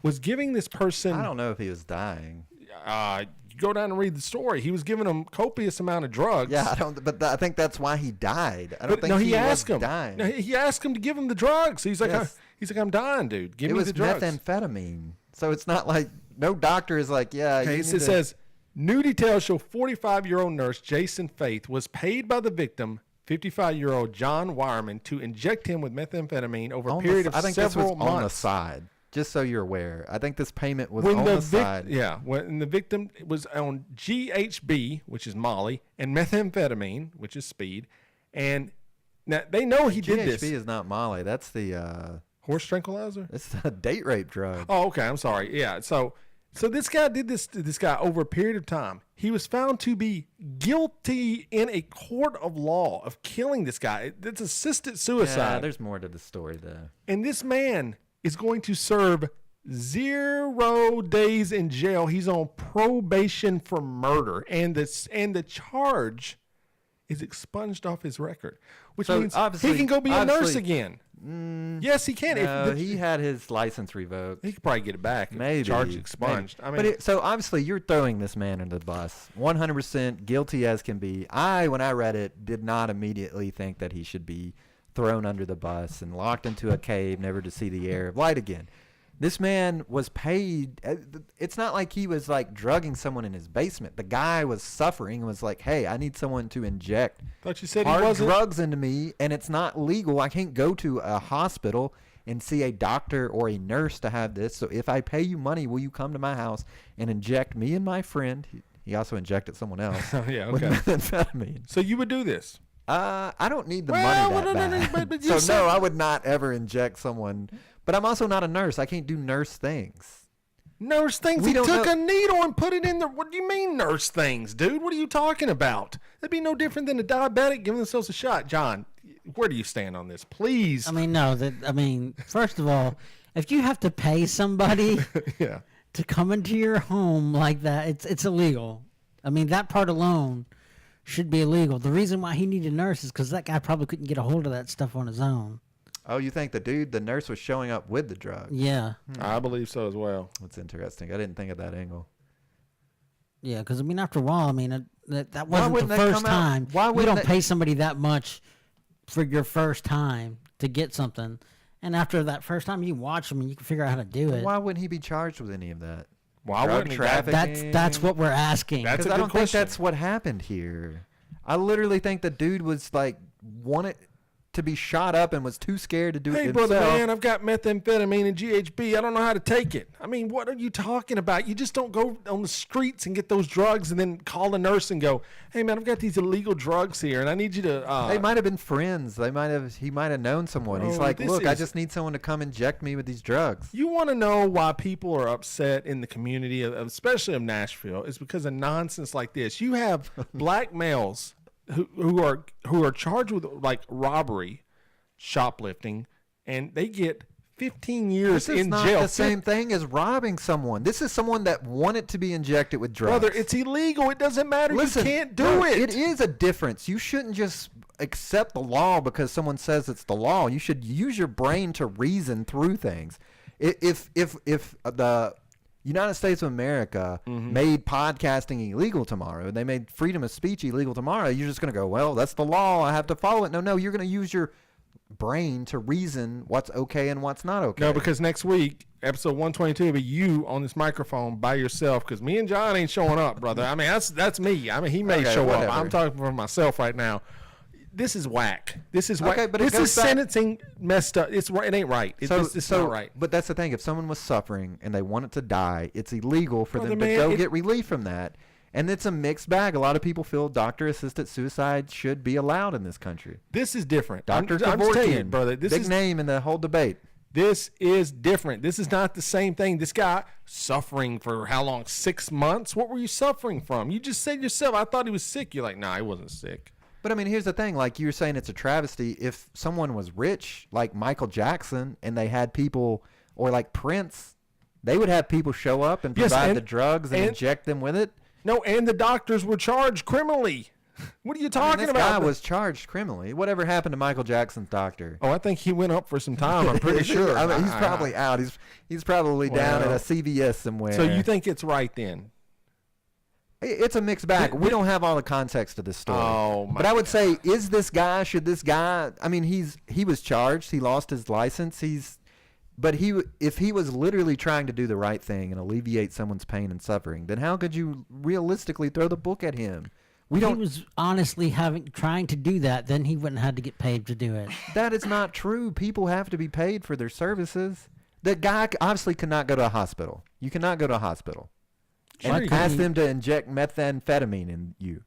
was giving this person... I don't know if he was dying. You go down and read the story. He was giving him copious amount of drugs. Yeah, I think that's why he died. I don't But think no, he he asked was him. dying. No, he asked him to give him the drugs. He's like, Yes. I'm dying, dude. Give It me was the drugs. methamphetamine. So it's not like no doctor is like, yeah. Okay, you it need to- says, new details show 45-year-old nurse Jason Faith was paid by the victim, 55-year-old John Wireman, to inject him with methamphetamine over a on period the, of I think this was several on the months. side. Just so you're aware, I think this payment was When on the side. when the victim was on GHB, which is Molly, and methamphetamine, which is speed, and now they know he did GHB this. is not Molly. That's the Horse tranquilizer. it's the date rape drug. Oh, okay. I'm sorry. Yeah. So So this guy did this to this guy over a period of time. He was found to be guilty in a court of law of killing this guy. It's assisted suicide. Yeah, there's more to the story though. And this man is going to serve 0 days in jail. He's on probation for murder, and the charge is expunged off his record, which means he can go be a nurse again. Yes, he can. No, he had his license revoked. He could probably get it back. Maybe. Charge expunged. Maybe. I mean, So obviously you're throwing this man under the bus. 100% guilty as can be. When I read it, did not immediately think that he should be thrown under the bus and locked into a cave, never to see the air of light again. This man was paid. It's not like he was like drugging someone in his basement. The guy was suffering and was like, hey, I need someone to inject thought you said he hard wasn't. drugs into me, and it's not legal. I can't go to a hospital and see a doctor or a nurse to have this. So if I pay you money, will you come to my house and inject me and my friend? He also injected someone else Yeah, with okay. methamphetamine. So you would do this? I don't need the Well, money that no, bad. but you So said- no, I would not ever inject someone. But I'm also not a nurse. I can't do nurse things. Nurse things. We He don't took know- a needle and put it in the. What do you mean nurse things, dude? What are you talking about? That'd be no different than a diabetic giving themselves a shot. John, where do you stand on this? Please. I mean, first of all, if you have to pay somebody Yeah. to come into your home like that, it's illegal. I mean, that part alone should be illegal. The reason why he needed a nurse is because that guy probably couldn't get a hold of that stuff on his own. Oh, you think the nurse was showing up with the drug? Yeah. I believe so as well. That's interesting. I didn't think of that angle. Yeah, because, I mean, after a while, I mean, that wasn't the wouldn't that first come out? time. Why You wouldn't don't that- pay somebody that much for your first time to get something. And after that first time, you watch them and you can figure out how to do it. Why wouldn't he be charged with any of that? Why Drug wouldn't he? trafficking? That's what we're asking. That's Because a I good don't think question. that's what happened here. I literally think the dude was like wanted to be shot up and was too scared to do Hey, it brother, himself. man, I've got methamphetamine and GHB. I don't know how to take it. I mean, what are you talking about? You just don't go on the streets and get those drugs and then call the nurse and go, hey, man, I've got these illegal drugs here, and I need you to... They might have been friends. He might have known someone. He's Bro, like, this look, I is- just need someone to come inject me with these drugs. You want to know why people are upset in the community, especially of Nashville, is because of nonsense like this. You have black males who are charged with like robbery, shoplifting, and they get 15 years This is in not jail. the same thing as robbing someone. This is someone that wanted to be injected with drugs. Brother, it's illegal. It doesn't matter. Listen, you can't do no, it. It is a difference. You shouldn't just accept the law because someone says it's the law. You should use your brain to reason through things. If the United States of America made podcasting illegal tomorrow, they made freedom of speech illegal tomorrow, you're just going to go, well, that's the law. I have to follow it. No, you're going to use your brain to reason what's okay and what's not okay. No, because next week, episode 122, will be you on this microphone by yourself because me and John ain't showing up, brother. I mean, that's me. I mean, he may Okay, show whatever. up. I'm talking for myself right now. This is whack. This is whack. Okay, but it this goes is back- sentencing messed up. It ain't right. It's not right. But that's the thing. If someone was suffering and they wanted to die, it's illegal for Brother, them man, to go it- get relief from that. And it's a mixed bag. A lot of people feel doctor-assisted suicide should be allowed in this country. This is different. Dr. I'm just telling you, Kevorkian, brother. This big is name in the whole debate. This is different. This is not the same thing. This guy suffering for how long? 6 months? What were you suffering from? You just said yourself, I thought he was sick. You're like, nah, he wasn't sick. But I mean, here's the thing. Like you were saying, it's a travesty. If someone was rich, like Michael Jackson, and they had people, or like Prince, they would have people show up and Yes, provide and- the drugs and and- inject them with it. No, and the doctors were charged criminally. What are you I mean, talking this about? guy was charged criminally. Whatever happened to Michael Jackson's doctor? Oh, I think he went up for some time. I'm pretty sure. I mean, he's probably out. He's probably down at Well, a CVS somewhere. So you think it's right then? It's a mixed bag. We don't have all the context of this story. Oh, my but I would say, should this guy? I mean, he was charged. He lost his license. If he was literally trying to do the right thing and alleviate someone's pain and suffering, then how could you realistically throw the book at him? He was honestly trying to do that, then he wouldn't have to get paid to do it. That is not true. People have to be paid for their services. The guy obviously cannot go to a hospital. You cannot go to a hospital Sure and you ask can. them to inject methamphetamine in you.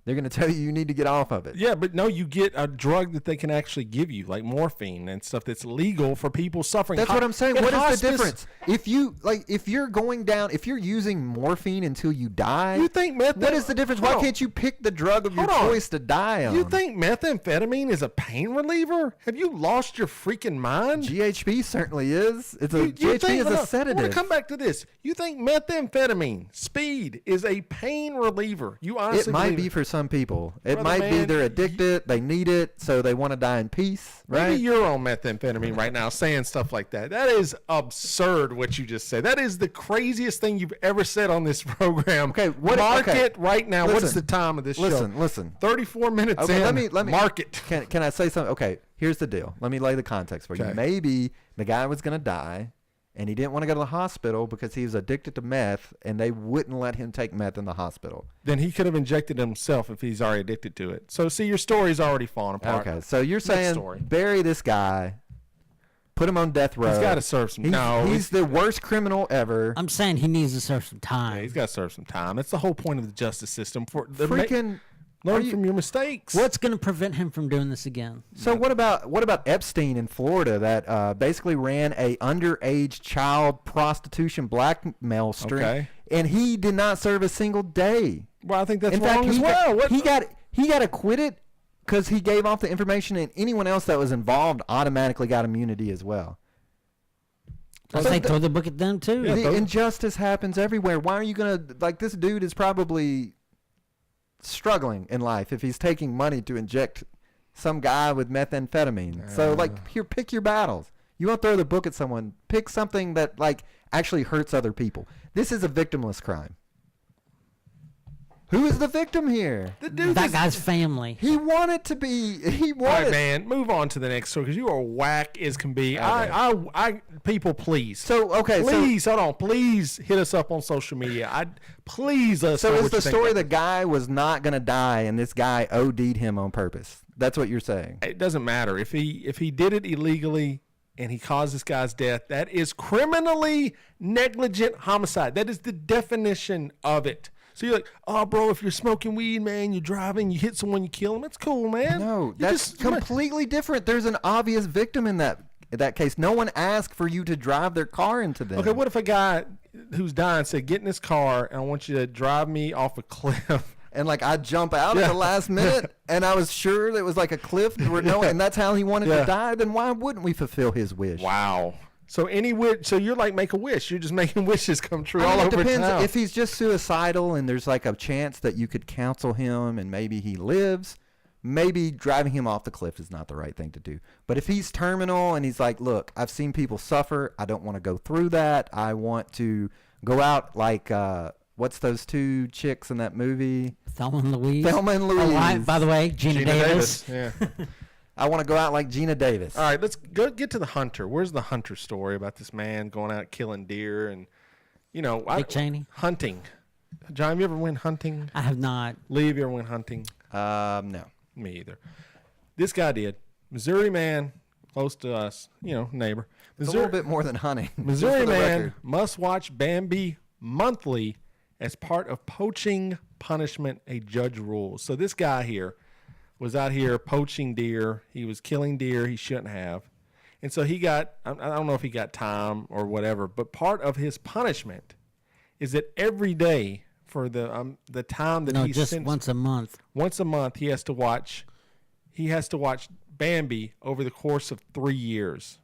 They're going to tell you need to get off of it. Yeah, but no, you get a drug that they can actually give you, like morphine and stuff that's legal for people suffering. That's what I'm saying. In What is hospice, the difference? If you're using morphine until you die, You think what is the difference? Why Hold on. can't you pick the drug of your Hold on. choice to die on? You think methamphetamine is a pain reliever? Have you lost your freaking mind? GHB certainly is. GHB is I a want sedative. to come back to this. You think methamphetamine, speed, is a pain reliever? You honestly It might believe be for some people. It Brother, might be man, they're addicted. They need it, so they want to die in peace, right? Maybe you're on methamphetamine right now saying stuff like that. That is absurd what you just said. That is the craziest thing you've ever said on this program. Okay, Mark it right now. What is Listen, the time of this show? Listen. 34 minutes Okay, in. let me mark it. Can I say something? Okay, here's the deal. Let me lay the context for you. Okay. Maybe the guy was going to die, and he didn't want to go to the hospital because he was addicted to meth, and they wouldn't let him take meth in the hospital. Then he could have injected himself if he's already addicted to it. So, see, your story's already falling apart. Okay, so you're Next saying story. bury this guy, put him on death row. He's got to serve some. He's the worst criminal ever. I'm saying he needs to serve some Yeah, time. he's got to serve some time. That's the whole point of the justice system. Freaking learn from your mistakes. What's going to prevent him from doing this again? So what about Epstein in Florida that basically ran a underage child prostitution blackmail string, Okay. and he did not serve a single day. Well, I think that's In wrong fact, as he well. he got acquitted because he gave off the information, and anyone else that was involved automatically got immunity as well. So So they the- throw the book at them too. Yeah, The injustice happens everywhere. Why are you gonna this dude is probably struggling in life if he's taking money to inject some guy with methamphetamine. So here, pick your battles. You want to throw the book at someone, pick something that actually hurts other people. This is a victimless crime. Who is the victim here? That guy's family. He wanted to be. He All right, wanted. man. Move on to the next story because you are whack as can be. I people, please. So okay, Please, hold on. Please hit us up on social media. Please let us know So is what the you think. story the guy was not gonna die and this guy OD'd him on purpose? That's what you're saying. It doesn't matter if he did it illegally and he caused this guy's death. That is criminally negligent homicide. That is the definition of it. So you're like, oh, bro, if you're smoking weed, man, you're driving, you hit someone, you kill them. It's cool, man. No, You that's just- completely different. There's an obvious victim in that case. No one asked for you to drive their car into them. Okay, what if a guy who's dying said, get in this car and I want you to drive me off a cliff? And I jump out at the last minute, and I was sure it was like a cliff, and that's how he wanted to die. Then why wouldn't we fulfill his wish? Wow. So so you're like make a wish. You're just making wishes come true I mean, all it over depends town. if he's just suicidal and there's a chance that you could counsel him and maybe he lives. Maybe driving him off the cliff is not the right thing to do. But if he's terminal and he's like, look, I've seen people suffer. I don't want to go through that. I want to go out what's those two chicks in that movie? Thelma and Louise. Thelma and Louise. Oh, right, by the way, Gina Davis. Yeah. I want to go out like Gina Davis. All right, let's go get to the hunter. Where's the hunter story about this man going out killing deer and, Dick Cheney? hunting? John, have you ever went hunting? I have not. Lee, have you ever went hunting? No. Me either. This guy did. Missouri man, close to us, neighbor. It's a little bit more than hunting. Missouri just for the man record. must watch Bambi monthly as part of poaching punishment, a judge rules. So this guy here was out here poaching deer. He was killing deer he shouldn't have. And so he got, I don't know if he got time or whatever, but part of his punishment is that every day for the time that No, he just spends, once a month. once a month he has to watch Bambi over the course of 3 years.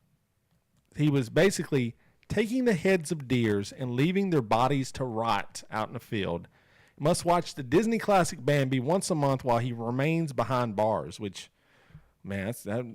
He was basically taking the heads of deers and leaving their bodies to rot out in the field. Must watch the Disney classic Bambi once a month while he remains behind bars, which, man, that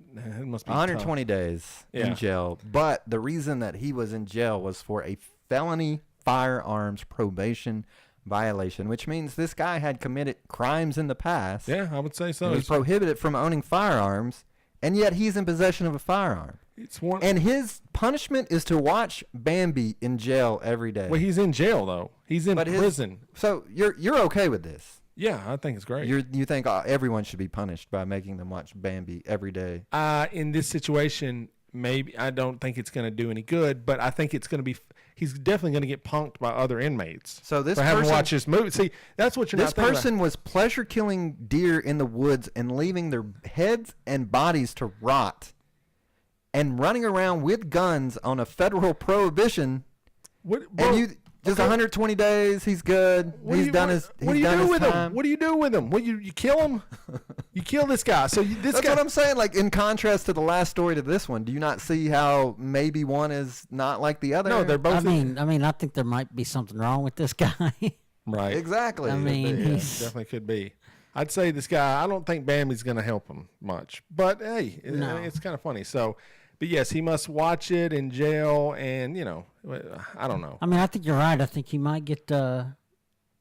must be 120 days Yeah. in jail. But the reason that he was in jail was for a felony firearms probation violation, which means this guy had committed crimes in the past. tough. Yeah, I would say so. And was prohibited from owning firearms, and yet he's in possession of a firearm. It's one. And his punishment is to watch Bambi in jail every day. Well, he's in jail though. He's in But prison. So you're okay with this? Yeah, I think it's great. You think everyone should be punished by making them watch Bambi every day? In this situation, maybe I don't think it's going to do any good, but I think it's going to be. He's definitely going to get punked by other inmates. So this for having person, watched this movie. See, that's what you're this not thinking person about. was pleasure killing deer in the woods and leaving their heads and bodies to rot, and running around with guns on a federal prohibition. What, bro, and you just 120 days. He's good. He's done his. What do you do with him? What do you do with him? What you kill him? You kill this guy. So this That's guy. what I'm saying. Like in contrast to the last story to this one, do you not see how maybe one is not like the other? No, they're both. I think there might be something wrong with this guy. Right. Exactly. I mean, Yeah, definitely could be. I'd say this guy. I don't think Bambi's going to help him much. But hey, No. it's kind of funny. So, but yes, he must watch it in jail, and I don't know. I mean, I think you're right. I think he might get a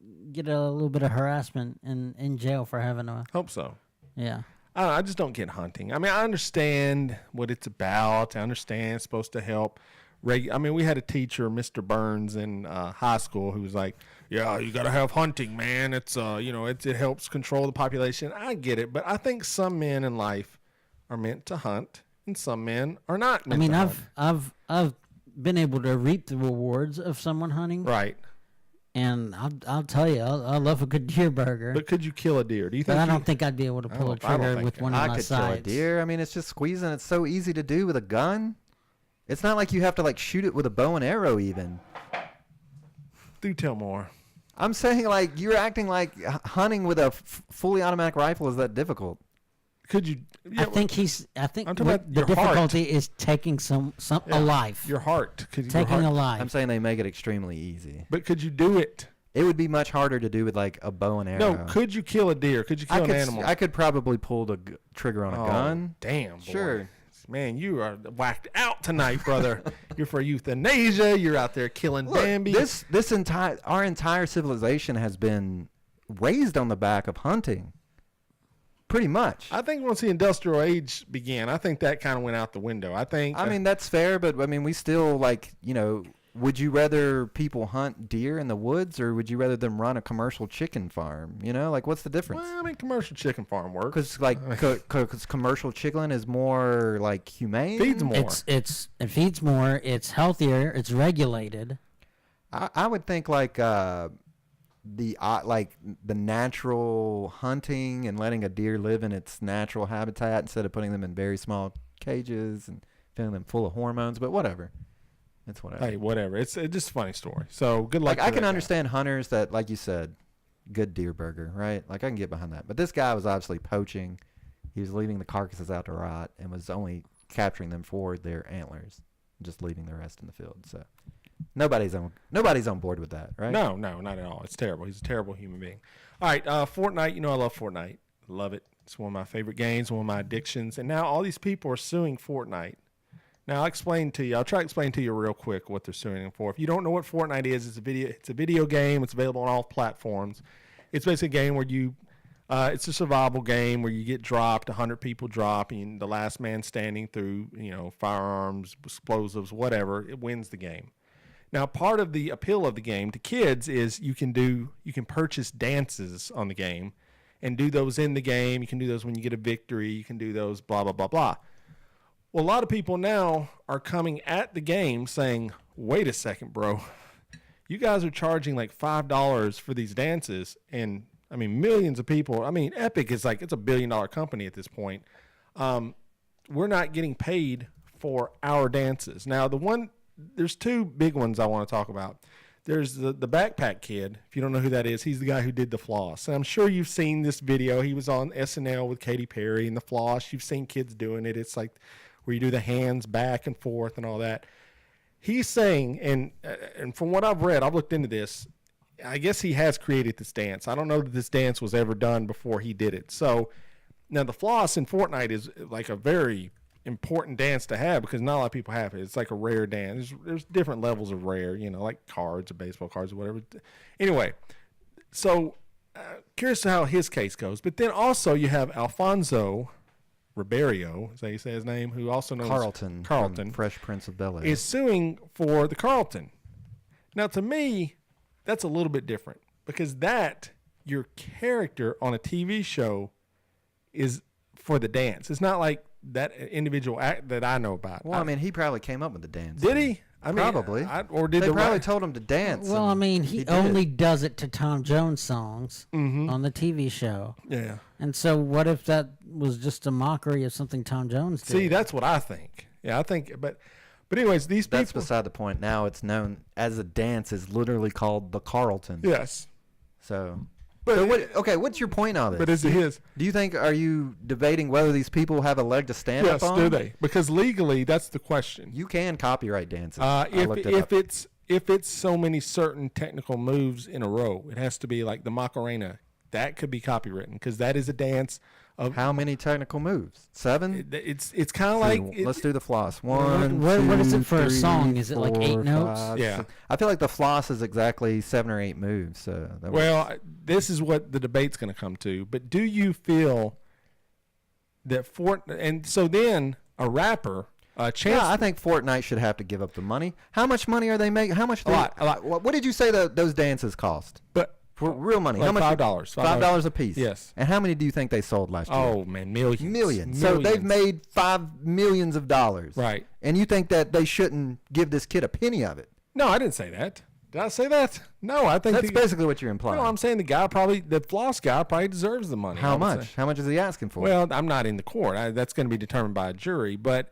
little bit of harassment in jail for having a. Hope so. Yeah. I just don't get hunting. I mean, I understand what it's about. I understand it's supposed to help. I mean, we had a teacher, Mr. Burns, in high school who was like, "Yeah, you got to have hunting, man. It's it helps control the population." I get it, but I think some men in life are meant to hunt, and some men are not meant to hunt. I've been able to reap the rewards of someone hunting. Right. And I'll tell you, I love a good deer burger. But could you kill a deer? Do you think? But I don't think I'd be able to pull a trigger with one of I my could sides. kill a deer. I mean, it's just squeezing. It's so easy to do with a gun. It's not like you have to like shoot it with a bow and arrow even. Do tell more. I'm saying like you're acting like hunting with a fully automatic rifle is that difficult. Could you? Yeah, I think I'm talking about the your heart. difficulty is taking a life. Your heart. Taking a life. I'm saying they make it extremely easy. But could you do it? It would be much harder to do with like a bow and arrow. No. Could you kill a deer? Could you kill an animal? I could probably pull the trigger on a gun. Damn. Boy. Sure. Man, you are whacked out tonight, brother. You're for euthanasia. You're out there killing Look, Bambi. our entire civilization has been raised on the back of hunting. Pretty much. I think once the industrial age began, I think that kind of went out the window. I mean, that's fair, but I mean, we still would you rather people hunt deer in the woods or would you rather them run a commercial chicken farm? What's the difference? Well, I mean, commercial chicken farm works. Because commercial chicken is more like humane. Feeds more. It feeds more. It's healthier. It's regulated. I would think the natural hunting and letting a deer live in its natural habitat instead of putting them in very small cages and filling them full of hormones. But whatever. It's whatever. Hey, whatever. It's just a funny story. So good luck. I can understand hunters that, like you said, good deer burger, right? Like I can get behind that. But this guy was obviously poaching. He was leaving the carcasses out to rot and was only capturing them for their antlers, just leaving the rest in the field. So nobody's on board with that, right? No, not at all. It's terrible. He's a terrible human being. All right, Fortnite. I love Fortnite. Love it. It's one of my favorite games, one of my addictions. And now all these people are suing Fortnite. Now I'll explain to you. I'll try to explain to you real quick what they're suing them for. If you don't know what Fortnite is, it's a video game. It's available on all platforms. It's basically a game where it's a survival game where you get dropped, 100 people drop, and the last man standing through, firearms, explosives, whatever, it wins the game. Now, part of the appeal of the game to kids is you can purchase dances on the game and do those in the game. You can do those when you get a victory. You can do those blah, blah, blah, blah. Well, a lot of people now are coming at the game saying, wait a second, bro. You guys are charging like $5 for these dances. And, I mean, millions of people. I mean, Epic is it's a $1 billion company at this point. We're not getting paid for our dances. Now, there's two big ones I want to talk about. There's the backpack kid. If you don't know who that is, he's the guy who did the floss. And I'm sure you've seen this video. He was on SNL with Katy Perry and the floss. You've seen kids doing it. It's like where you do the hands back and forth and all that. He's saying, and from what I've read, I've looked into this, I guess he has created this dance. I don't know that this dance was ever done before he did it. So now the floss in Fortnite is like a very important dance to have because not a lot of people have it. It's like a rare dance. There's different levels of rare, like cards or baseball cards or whatever. Anyway, so curious to how his case goes. But then also you have Alfonso Ribeiro, is that you say his name, who also knows Carlton from Fresh Prince of Bel-Air, is suing for the Carlton. Now, to me, that's a little bit different because your character on a TV show is for the dance. It's not like that individual act that I know about. Well, I mean, he probably came up with the dance. Did he? I mean, Probably. Or did They the probably told him to dance. Well, I and mean, he did. only does it to Tom Jones songs on the TV show. Yeah. And so, what if that was just a mockery of something Tom Jones did? See, that's what I think. Yeah, I think, but anyways, these That's people. beside the point. Now it's known as a dance is literally called the Carlton. Yes, So, but what's your point on this? but is it his? Do you think, are you debating whether these people have a leg to stand Yes, up on? do they? Because legally, that's the question. You can copyright dances. I looked it up. If it's so many certain technical moves in a row, it has to be like the Macarena. That could be copywritten because that is a dance of. How many technical moves? 7? It's kind of like Let's do the floss. 1, what is 2, it for a 3, song? Is it like 8 4, notes? 5, Yeah. 6. I feel like the floss is exactly 7 or 8 moves. So that Well, this is what the debate's going to come to. But do you feel that and so then a rapper, Chance? Yeah, I think Fortnite should have to give up the money. How much money are they making? How much? A lot. What did you say those dances cost? But For real money, like how much? $5. $5 a piece. Yes. And how many do you think they sold last year? oh man, millions. Millions. So they've made $5 million of dollars. Right. And you think that they shouldn't give this kid a penny of it? No, I didn't say that. Did I say that? No, I think That's basically what you're implying. No, I'm saying the floss guy probably deserves the money. How I would much? say. How much is he asking for? Well, I'm not in the court. That's going to be determined by a jury. But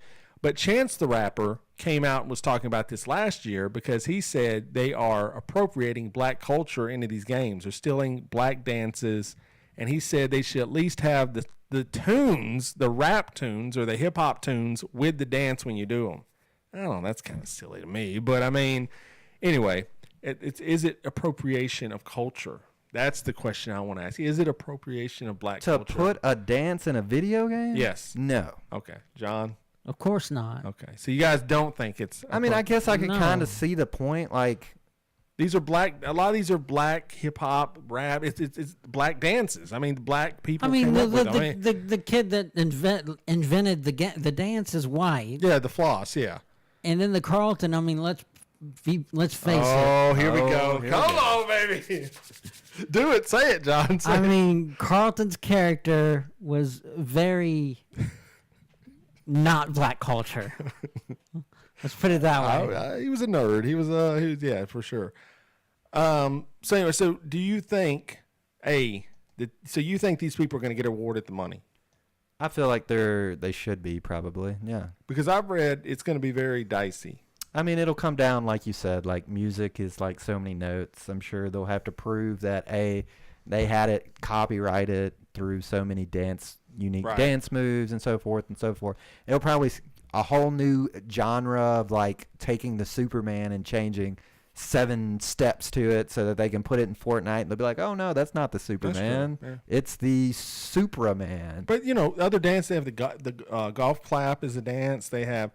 Chance the Rapper came out and was talking about this last year because he said they are appropriating black culture into these games. They're stealing black dances, and he said they should at least have the tunes, the rap tunes or the hip hop tunes with the dance when you do them. I don't know. That's kind of silly to me, but I mean, anyway, is it appropriation of culture? That's the question I want to ask. Is it appropriation of black to culture? put a dance in a video game? Yes. No. Okay, John. Of course not. Okay, so you guys don't think it's? I mean, I guess I could No. kind of see the point. Like, these are black. A lot of these are black hip hop, rap. It's black dances. I mean, black people. I mean, came up with them. I mean, the kid that invented the dance is white, yeah, the floss. Yeah. and then the Carlton. I mean, let's face it. Oh, here we go. here we Come go. on, baby. Do it. Say it, John. Say I it. mean, Carlton's character was very not black culture. Let's put it that way. He was a nerd. He was yeah, for sure. So anyway, so do you think so you think these people are going to get awarded the money? I feel like they should be probably. Yeah. Because I've read it's going to be very dicey. I mean, it'll come down, like you said, like music is like so many notes. I'm sure they'll have to prove that they had it copyrighted through so many unique Right. dance moves and so forth and so forth. It'll probably a whole new genre of like taking the Superman and changing 7 steps to it so that they can put it in Fortnite. And they'll be like, oh no, that's not the Superman. yeah. It's the Supraman. But you know, other dance they have the golf clap is a dance. They have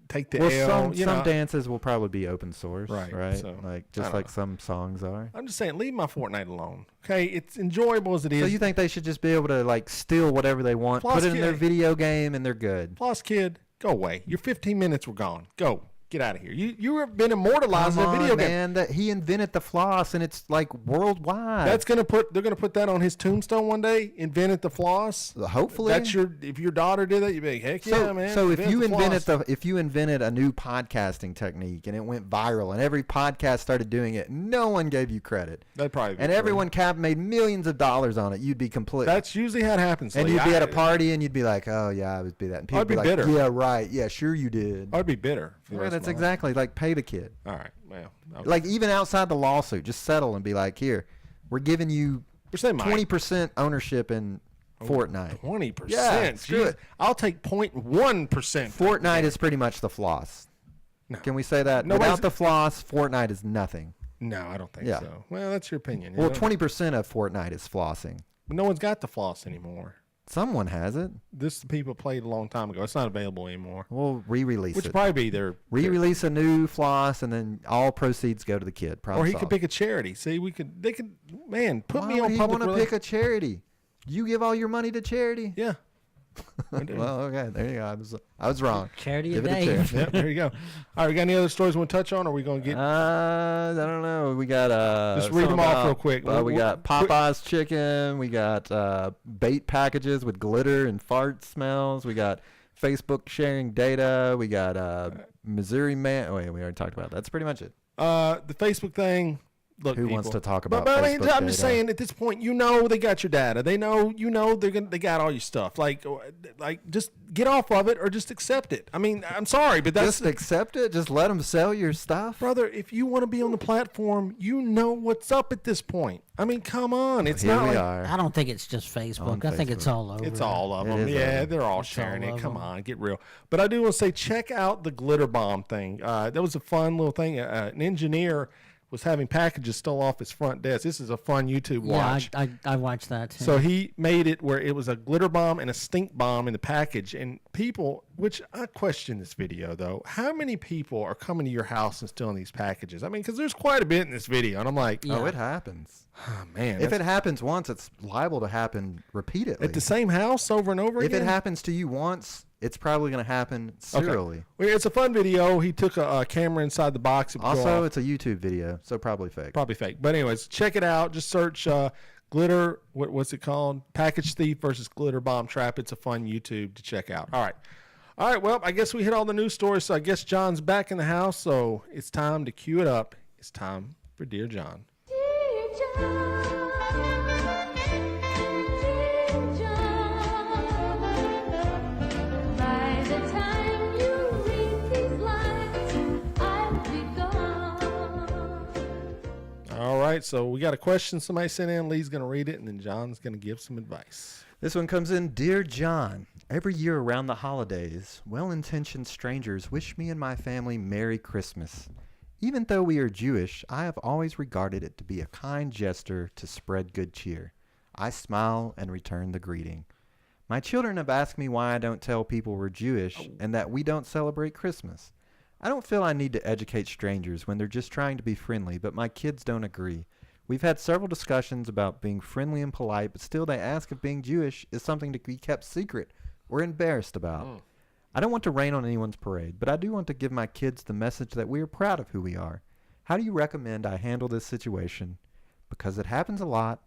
take the Well, L. some dances will probably be open source, Right, right? so, Like I just don't like know. some songs are. I'm just saying, leave my Fortnite alone. Okay, it's enjoyable as it is. So you think they should just be able to like steal whatever they want, Plus put it in their kid- video game, and they're good? Floss kid, go away. Your 15 minutes were gone. Go. Get out of here. You have been immortalized Come in a video on, game. man! That he invented the floss, and it's like worldwide. They're gonna put that on his tombstone one day. Invented the floss. Hopefully. if your daughter did that, you'd be like, heck so, yeah, man. So if you invented floss. if you invented a new podcasting technique and it went viral and every podcast started doing it, no one gave you credit, That'd probably be and true. everyone made millions of dollars on it, you'd be complete. That's usually how it happens. and Lee. you'd be at a party and you'd be like, oh yeah, I would be that. And people I'd would be like, bitter. yeah, right, yeah, sure you did. I'd be bitter. For the Yeah, rest of that's my life. exactly like pay the kid. All right. Well, okay. Like even outside the lawsuit, just settle and be like, here, we're giving you We're saying 20% ownership in Fortnite. 20%. Yeah, screw it. I'll take 0.1%. Fortnite is pretty much the floss. No. Can we say that? Nobody's- Without the floss, Fortnite is nothing. No, I don't think Yeah. so. Well, that's your opinion. you Well, know? 20% of Fortnite is flossing. No one's got the floss anymore. Someone has it. This people played a long time ago. It's not available anymore. We'll re-release Which it. would probably be their Re-release a new floss, and then all proceeds go to the kid. Problem or he solved. could pick a charity. See, they could. Man, put Why me would on he public. want to rela- pick a charity? You give all your money to charity? Yeah, Well, okay, there you go. I was wrong. Charity Give of it a Dave. chance. Yep, there you go. All right, we got any other stories we want to touch on, or are we going to get... I don't know. We got Just read them off real quick. We got Popeye's chicken. We got bait packages with glitter and fart smells. We got Facebook sharing data. We got Missouri man. Oh, wait, we already talked about that. That's pretty much it. The Facebook thing. Look, Who wants people. to talk about But I mean, Facebook I'm just data? saying, at this point, they got your data. They know, they got all your stuff. Like, just get off of it or just accept it. I mean, I'm sorry, but that's Just accept it. Just let them sell your stuff. brother. If you want to be on the platform, you know what's up at this point. I mean, come on. It's Here not we like are. I don't think it's just Facebook. I think it's Facebook. all over. it's all of It them. is Yeah, all of them. they're all It's sharing all it. of Come them. on, get real. But I do want to say, check out the glitter bomb thing. That was a fun little thing. An engineer was having packages stole off his front desk. This is a fun YouTube watch. Yeah, I watched that too. So he made it where it was a glitter bomb and a stink bomb in the package. And people, which I question this video though, how many people are coming to your house and stealing these packages? I mean, because there's quite a bit in this video. And I'm like, Yeah. Oh, it happens. oh, man. If that's it happens once, it's liable to happen repeatedly. at the same house over and over If again? it happens to you once, it's probably going to happen Okay. serially. Well, it's a fun video. He took a camera inside the box. It would go Also, off. it's a YouTube video, so probably fake. Probably fake. But anyways, check it out. Just search glitter. What's it called? Package thief versus glitter bomb trap. It's a fun YouTube to check out. All right. Well, I guess we hit all the news stories. So I guess John's back in the house. So it's time to cue it up. It's time for Dear John. By the time you read these lines, I'll be gone. All right. So we got a question somebody sent in. Lee's going to read it, and then John's going to give some advice. This one comes in. Dear John, every year around the holidays, well-intentioned strangers wish me and my family Merry Christmas. Even though we are Jewish, I have always regarded it to be a kind gesture to spread good cheer. I smile and return the greeting. My children have asked me why I don't tell people we're Jewish and that we don't celebrate Christmas. I don't feel I need to educate strangers when they're just trying to be friendly, but my kids don't agree. We've had several discussions about being friendly and polite, but still they ask if being Jewish is something to be kept secret or embarrassed about. I don't want to rain on anyone's parade, but I do want to give my kids the message that we are proud of who we are. How do you recommend I handle this situation? Because it happens a lot.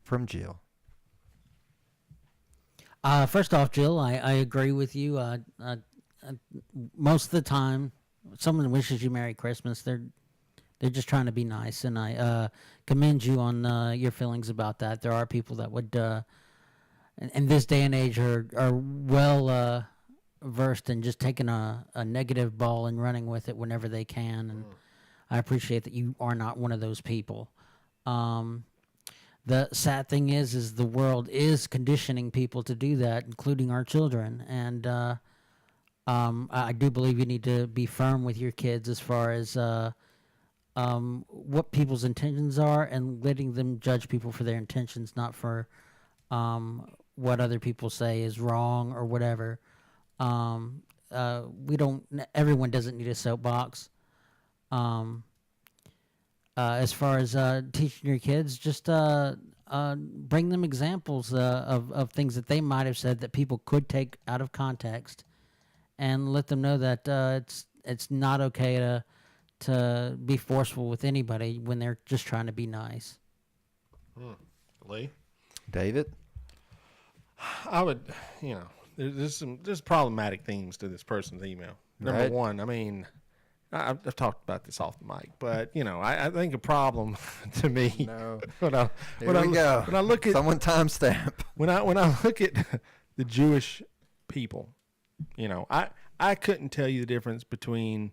From Jill. First off, Jill, I agree with you. Most of the time, someone wishes you Merry Christmas. They're just trying to be nice, and I commend you on your feelings about that. There are people that would, in this day and age, are well versed in just taking a negative ball and running with it whenever they can, and I appreciate that you are not one of those people. The sad thing is the world is conditioning people to do that, including our children. And I do believe you need to be firm with your kids as far as what people's intentions are, and letting them judge people for their intentions, not for what other people say is wrong or whatever. Everyone doesn't need a soapbox. As far as teaching your kids, just bring them examples of things that they might have said that people could take out of context, and let them know that it's not okay to be forceful with anybody when they're just trying to be nice. Lee? David? I would, there's problematic themes to this person's email. Number Right. one, I mean, I've talked about this off the mic, but I think a problem to me. No. when I look at Someone timestamp. when I look at the Jewish people, I couldn't tell you the difference between,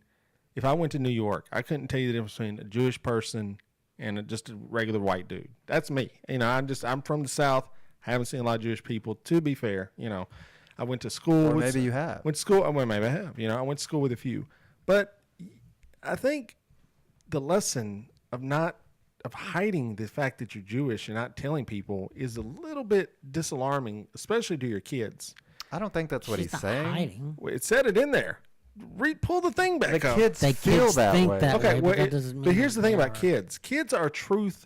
if I went to New York, I couldn't tell you the difference between a Jewish person and just a regular white dude. That's me. I'm from the South. I haven't seen a lot of Jewish people. To be fair, I went to school. Or with maybe you have. Went to school. Well, maybe I have. I went to school with a few, but I think the lesson of hiding the fact that you're Jewish and not telling people is a little bit disalarming, especially to your kids. I don't think that's what he's not saying. hiding. It said it in there. Pull the thing back The up. kids They feel kids that think way. that Okay, way, well, but that doesn't mean but here's the thing they about are. kids. Kids are truth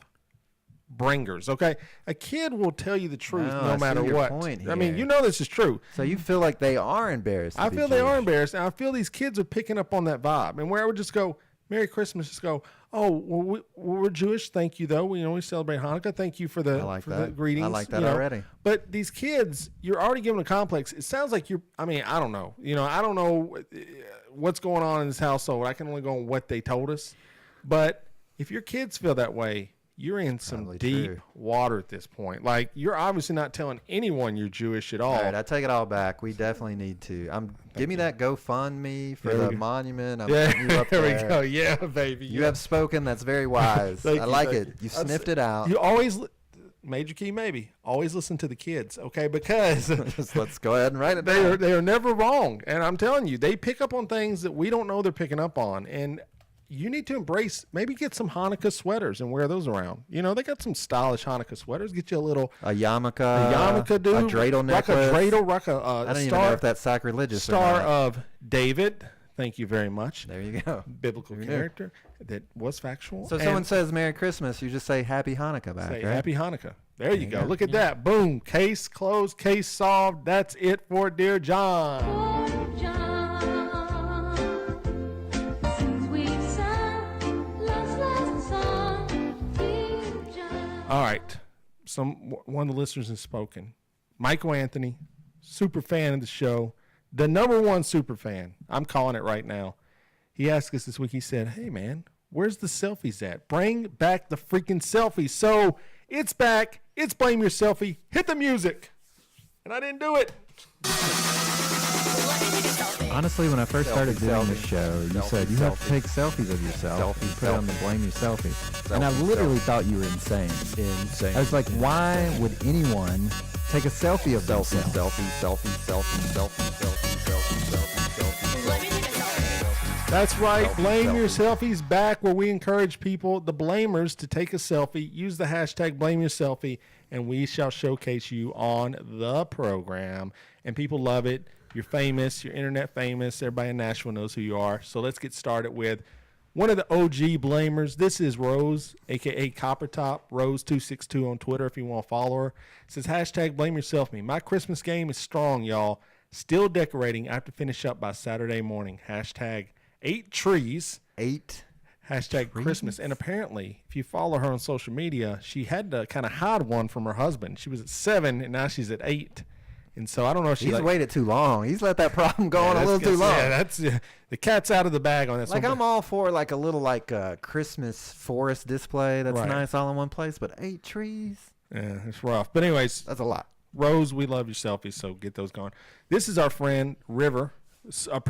bringers. Okay, a kid will tell you the truth No, no I see matter your what. point I mean, here. you know this is true. So you feel like they are embarrassed? I feel they are embarrassed, and I feel these kids are picking up on that vibe. And where I would just go, Merry Christmas, just go, oh, well, we're Jewish. Thank you, though. We celebrate Hanukkah. Thank you for the, the greetings. I like that already. But these kids, you're already giving a complex. It sounds like I don't know. I don't know what's going on in this household. I can only go on what they told us. But if your kids feel that way, you're in some Probably deep true. water at this point. Like, you're obviously not telling anyone you're Jewish at all. All right, I take it all back. We definitely need to. Give me that GoFundMe for the monument. I'm putting you up there there. we go. Yeah, baby. You have spoken. That's very wise. I like it. You sniffed it out. You always, major key maybe, always listen to the kids, okay? Because Just let's go ahead and write it down. they are never wrong. And I'm telling you, they pick up on things that we don't know they're picking up on. And you need to embrace, maybe get some Hanukkah sweaters and wear those around. They got some stylish Hanukkah sweaters. Get you a little yarmulke, dude. a dreidel necklace. Rock a I don't even know if that's sacrilegious Star or not. of David. Thank you very much. There you go. Biblical character that was factual. So if someone says Merry Christmas, you just say Happy Hanukkah back, say right? Happy Hanukkah. There you go. Look at that. Boom. Case closed. Case solved. That's it for Dear John. All right. One of the listeners has spoken. Michael Anthony, super fan of the show, the #1 super fan. I'm calling it right now. He asked us this week. He said, "Hey man, where's the selfies at? Bring back the freaking selfies." So it's back. It's Blame Your Selfie. Hit the music. And I didn't do it. Honestly, when I first started doing the show, you said you have to take selfies of yourself. You put on the Blame Your Selfie. And I literally thought you were insane. I was like, why would anyone take a selfie of themselves? That's right. Blame Your Selfies back, where we encourage people, the blamers, to take a selfie. Use the hashtag Blame Your Selfie, and we shall showcase you on the program. And people love it. You're famous. You're internet famous. Everybody in Nashville knows who you are. So let's get started with one of the OG blamers. This is Rose, a.k.a. Copper Top, Rose262 on Twitter if you want to follow her. It says, hashtag Blame Yourself Me. My Christmas game is strong, y'all. Still decorating. I have to finish up by Saturday morning. Hashtag 8 trees. 8 Hashtag Christmas. And apparently, if you follow her on social media, she had to kind of hide one from her husband. She was at 7, and now she's at 8. And so I don't know if He's waited too long. He's let that problem go on a little too long. Yeah, that's the cat's out of the bag on this one. Like, I'm all for like a little Christmas forest display that's nice all in one place, but 8 trees? Yeah, it's rough. But anyways, that's a lot. Rose, we love your selfies, so get those going. This is our friend River, a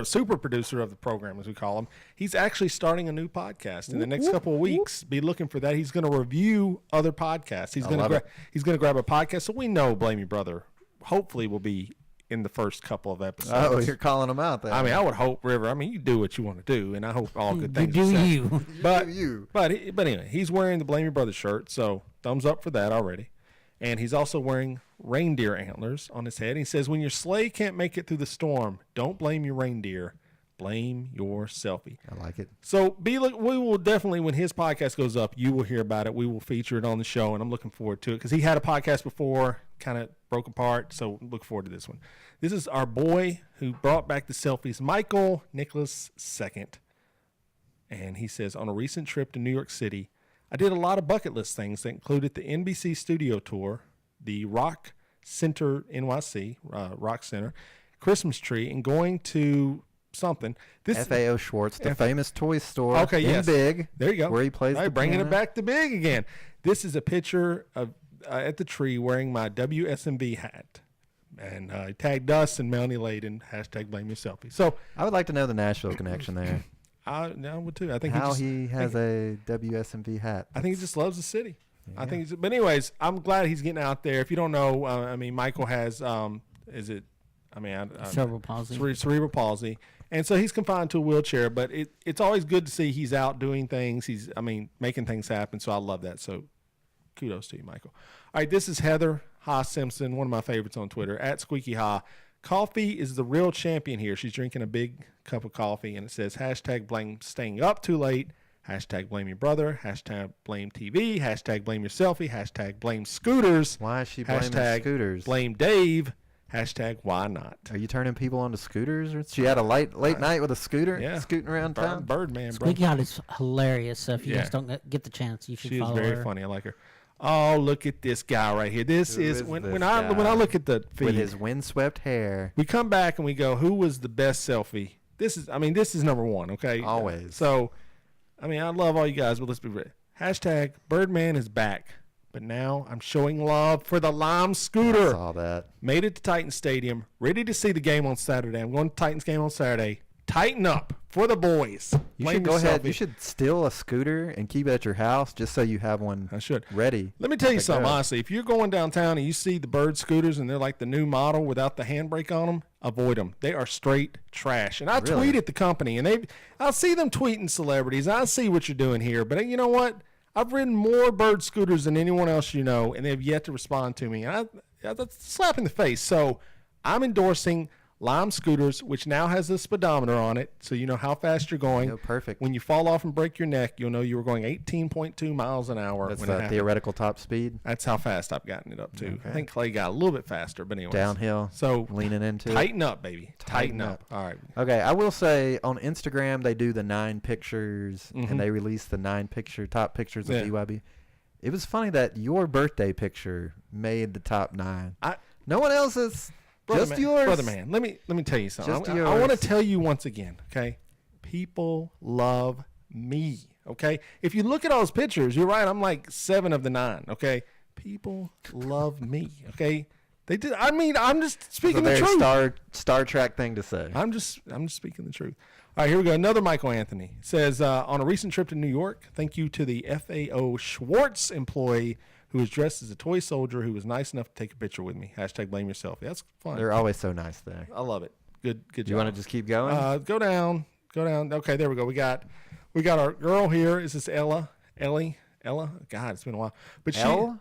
super producer of the program, as we call him. He's actually starting a new podcast in the next couple of weeks. Be looking for that. He's going to review other podcasts. He's going to grab a podcast. So we know Blame Your Brother hopefully will be in the first couple of episodes. Oh, you're calling him out there. I mean, I would hope, River. I mean, you do what you want to do, and I hope all good things. You do are said. you. But anyway, he's wearing the Blame Your Brother shirt, so thumbs up for that already. And he's also wearing reindeer antlers on his head. He says, when your sleigh can't make it through the storm, don't blame your reindeer. Blame your selfie. I like it. So we will definitely, when his podcast goes up, you will hear about it. We will feature it on the show, and I'm looking forward to it because he had a podcast before, kind of broke apart. So look forward to this one. This is our boy who brought back the selfies, Michael Nicholas II. And he says, on a recent trip to New York City, I did a lot of bucket list things that included the NBC studio tour, the Rock Center NYC, Rock Center, Christmas tree, and going to something. This FAO Schwartz, the famous toy store. Okay, in yes. Big. There you go. Where he plays the bringing piano. it back to Big again. This is a picture of at the tree wearing my WSMV hat. And he tagged us and Melanie Layden, hashtag Blame Your Selfie. So I would like to know the Nashville connection there. I would too. I think how he has a WSMV hat. I think he just loves the city. Yeah. I think. But anyways, I'm glad he's getting out there. If you don't know, I mean, Michael has cerebral palsy. Cerebral palsy, and so he's confined to a wheelchair. But it's always good to see he's out doing things. He's making things happen. So I love that. So kudos to you, Michael. All right, this is Heather Ha Simpson, one of my favorites on Twitter, at Squeaky Ha. Coffee is the real champion here. She's drinking a big cup of coffee, and it says hashtag blame staying up too late, Hashtag blame your brother. Hashtag blame TV. Hashtag blame your selfie. Hashtag blame scooters. Why is she blaming Hashtag scooters? blame Dave. Hashtag why not? Are you turning people onto scooters? She had a late night with a scooter, scooting around town. Birdman, bro. Squeaky Hot is hilarious. So if you guys don't get the chance, you should She is follow very her. funny. I like her. Oh, look at this guy right here. This Who is is when this I guy? look at the feed, With his windswept hair. we come back and we go, who was the best selfie? This is number one, okay? Always. So, I love all you guys, but let's be real. Hashtag Birdman is back. But now I'm showing love for the Lime I scooter. saw that. Made it to Titan Stadium. Ready to see the game on Saturday. I'm going to Titans game on Saturday. Tighten up for the boys. You Blame should go yourself. ahead. You should steal a scooter and keep it at your house just so you have one I should. ready. Let me tell you to something, go. honestly. If you're going downtown and you see the Bird scooters and they're like the new model without the handbrake on them, avoid them. They are straight trash. And I Really? tweeted the company, and I see them tweeting celebrities. I see what you're doing here. But you know what? I've ridden more Bird scooters than anyone else you know, and they've yet to respond to me. And that's a slap in the face. So I'm endorsing Lime scooters, which now has a speedometer on it, so you know how fast you're going. Oh, perfect. When you fall off and break your neck, you'll know you were going 18.2 miles an hour. That's when it the happened. theoretical top speed. That's how fast I've gotten it up to. Okay. I think Clay got a little bit faster, but anyways. Downhill. So leaning into it. tighten up, baby. Tighten Tighten up. All right. Okay, I will say on Instagram they do the 9 pictures and they release the 9 top pictures of Yeah. BYB. It was funny that your birthday picture made the top 9. I- No one else's. Brother Just man, yours. Brother man, let me tell you something. Just I want to yours. tell you once again, okay? People love me, okay? If you look at all those pictures, you're right. I'm like 7 of the 9, okay? People love me, okay? They did. I'm just It's a speaking the very truth. Star Trek thing to say. I'm just speaking the truth. All right, here we go. Another Michael Anthony says, on a recent trip to New York, thank you to the FAO Schwartz employee who was dressed as a toy soldier who was nice enough to take a picture with me. Hashtag blame yourself. That's fun. They're always so nice there. I love it. Good Do job. you want to just keep going? Go down. Okay, there we go. We got our girl here. Is this Ella? God, it's been a while. But Elle?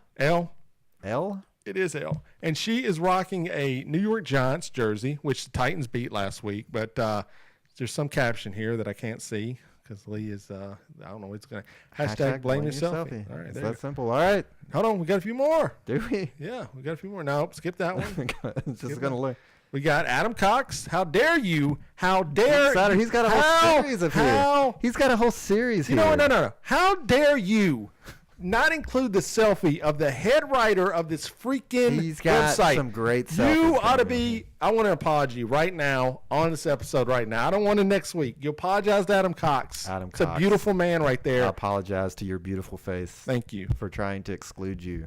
L. It is L. And she is rocking a New York Giants jersey, which the Titans beat last week. But there's some caption here that I can't see because Lee is, I don't know what's going to. Hashtag blame yourself. All right, It's there you that go. simple. All right. Hold on. We got a few more. Do we? Yeah, we got a few more. No, skip that one. It's just going to look. We got Adam Cox. How dare you? How dare Saturday, you? he's got a whole series of here. He's got a whole series You here. know what? No. How dare you not include the selfie of the head writer of this freaking He's got website? some great selfies You ought to coming be. I want to apologize right now on this episode right now. I don't want it next week. You apologize to Adam Cox. Adam It's a Cox. beautiful man right there. I apologize to your beautiful face. Thank you. For trying to exclude you.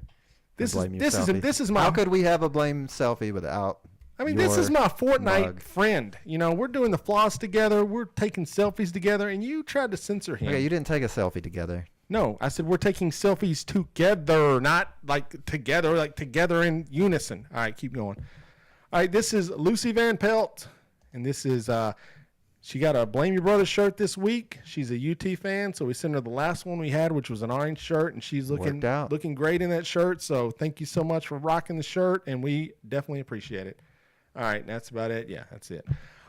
This and blame is your this is selfie. my. How could we have a blame selfie without? This is my Fortnite mug? friend. You know, we're doing the floss together. We're taking selfies together, and you tried to censor him. Okay, you didn't take a selfie together. No, I said we're taking selfies together, not like together in unison. All right, keep going. All right, this is Lucy Van Pelt, and this is she got a Blame Your Brother shirt this week. She's a UT fan, so we sent her the last one we had, which was an orange shirt, and she's Worked out. looking great in that shirt. So thank you so much for rocking the shirt, and we definitely appreciate it. All right, that's about it. Yeah, that's it.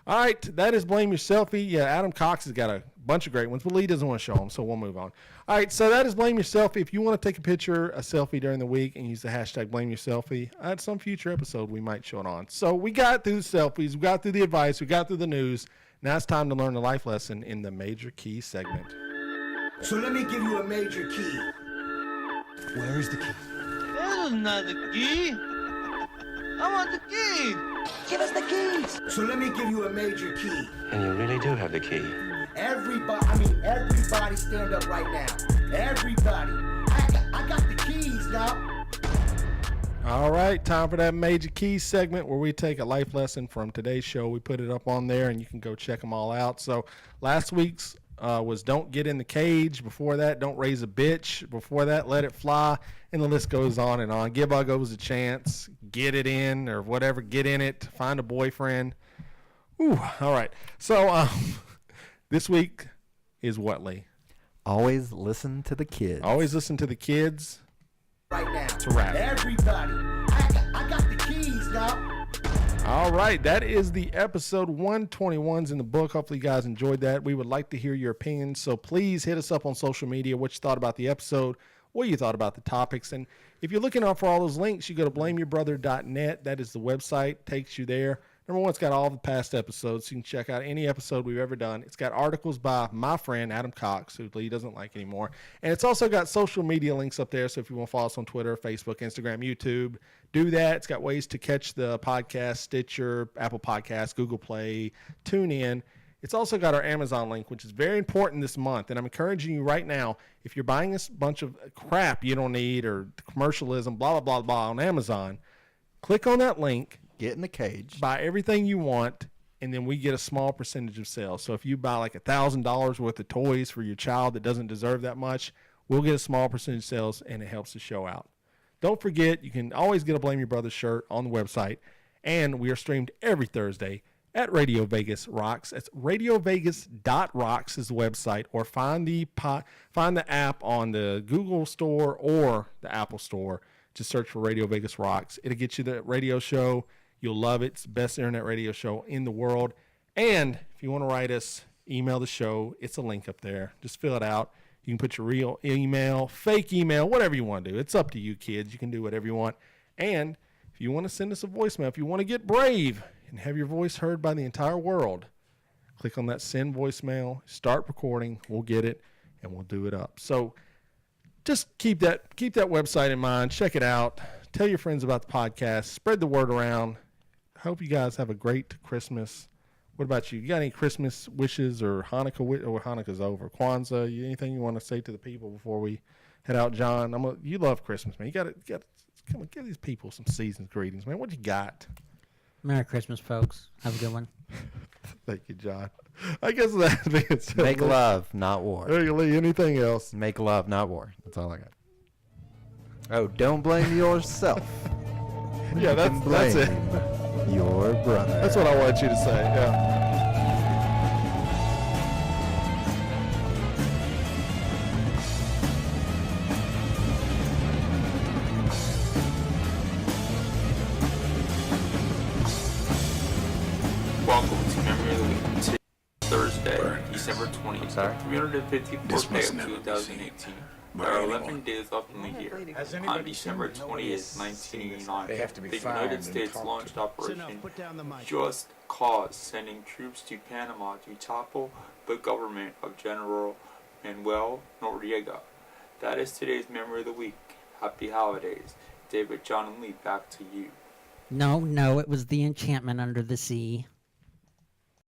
All right, that is Blame Your Selfie. Yeah, Adam Cox has got a bunch of great ones, but Lee doesn't want to show them, so we'll move on. All right, so that is Blame Your Selfie. If you want to take a picture, a selfie during the week, and use the hashtag Blame Your Selfie, at some future episode, we might show it on. So we got through the selfies, we got through the advice, we got through the news. Now it's time to learn the life lesson in the Major Key segment. So let me give you a major key. Where is the key? There's not the key. I want the key. Give us the keys. So let me give you a major key. And you really do have the key. Everybody stand up right now. Everybody. I got the keys now. All right, time for that Major Key segment where we take a life lesson from today's show. We put it up on there, and you can go check them all out. So last week's was don't get in the cage. Before that, don't raise a bitch. Before that, let it fly. And the list goes on and on. Give uggos a chance. Get it in or whatever. Get in it. Find a boyfriend. Ooh, all right. So this week is what, Lee? Always listen to the kids. Always listen to the kids. Right now. It's a wrap. Everybody. I got the keys now. All right, that is the episode 121's in the book. Hopefully you guys enjoyed that. We would like to hear your opinions, so please hit us up on social media, what you thought about the episode, what you thought about the topics. And if you're looking out for all those links, you go to blameyourbrother.net. That is the website, takes you there. Number one, it's got all the past episodes. You can check out any episode we've ever done. It's got articles by my friend, Adam Cox, who Lee doesn't like anymore. And it's also got social media links up there. So if you want to follow us on Twitter, Facebook, Instagram, YouTube, do that. It's got ways to catch the podcast, Stitcher, Apple Podcasts, Google Play, TuneIn. It's also got our Amazon link, which is very important this month. And I'm encouraging you right now, if you're buying a bunch of crap you don't need or commercialism, blah, blah, blah, blah on Amazon, click on that link. Get in the cage. Buy everything you want, and then we get a small percentage of sales. So if you buy like $1,000 worth of toys for your child that doesn't deserve that much, we'll get a small percentage of sales, and it helps the show out. Don't forget, you can always get a Blame Your Brother shirt on the website, and we are streamed every Thursday at Radio Vegas Rocks. That's radiovegas.rocks is the website, or find the app on the Google Store or the Apple Store. Just search for Radio Vegas Rocks. It'll get you the radio show. You'll love it. It's the best internet radio show in the world. And if you want to write us, email the show. It's a link up there. Just fill it out. You can put your real email, fake email, whatever you want to do. It's up to you, kids. You can do whatever you want. And if you want to send us a voicemail, if you want to get brave and have your voice heard by the entire world, click on that send voicemail, start recording. We'll get it, and we'll do it up. So just keep that website in mind. Check it out. Tell your friends about the podcast. Spread the word around. Hope you guys have a great Christmas. What about you? You got any Christmas wishes or Hanukkah? Or Hanukkah's over. Kwanzaa? Anything you want to say to the people before we head out, John? You love Christmas, man. You got to come on, give these people some season's greetings, man. What you got? Merry Christmas, folks. Have a good one. Thank you, John. I guess that's being said. Make love, not war. Hey, Lee, anything else? Make love, not war. That's all I got. Oh, don't blame yourself. Yeah, that's it. Your brother. That's what I want you to say. Yeah. Welcome to Memory of the Week. Today, Thursday, December 20th, 354th day of 2018. There are 11 days left in the year. On December 20th, 1989, the United States launched Operation Just Cause, sending troops to Panama to topple the government of General Manuel Noriega. That is today's Memory of the Week. Happy holidays. David, John, and Lee, back to you. No, it was the enchantment under the sea.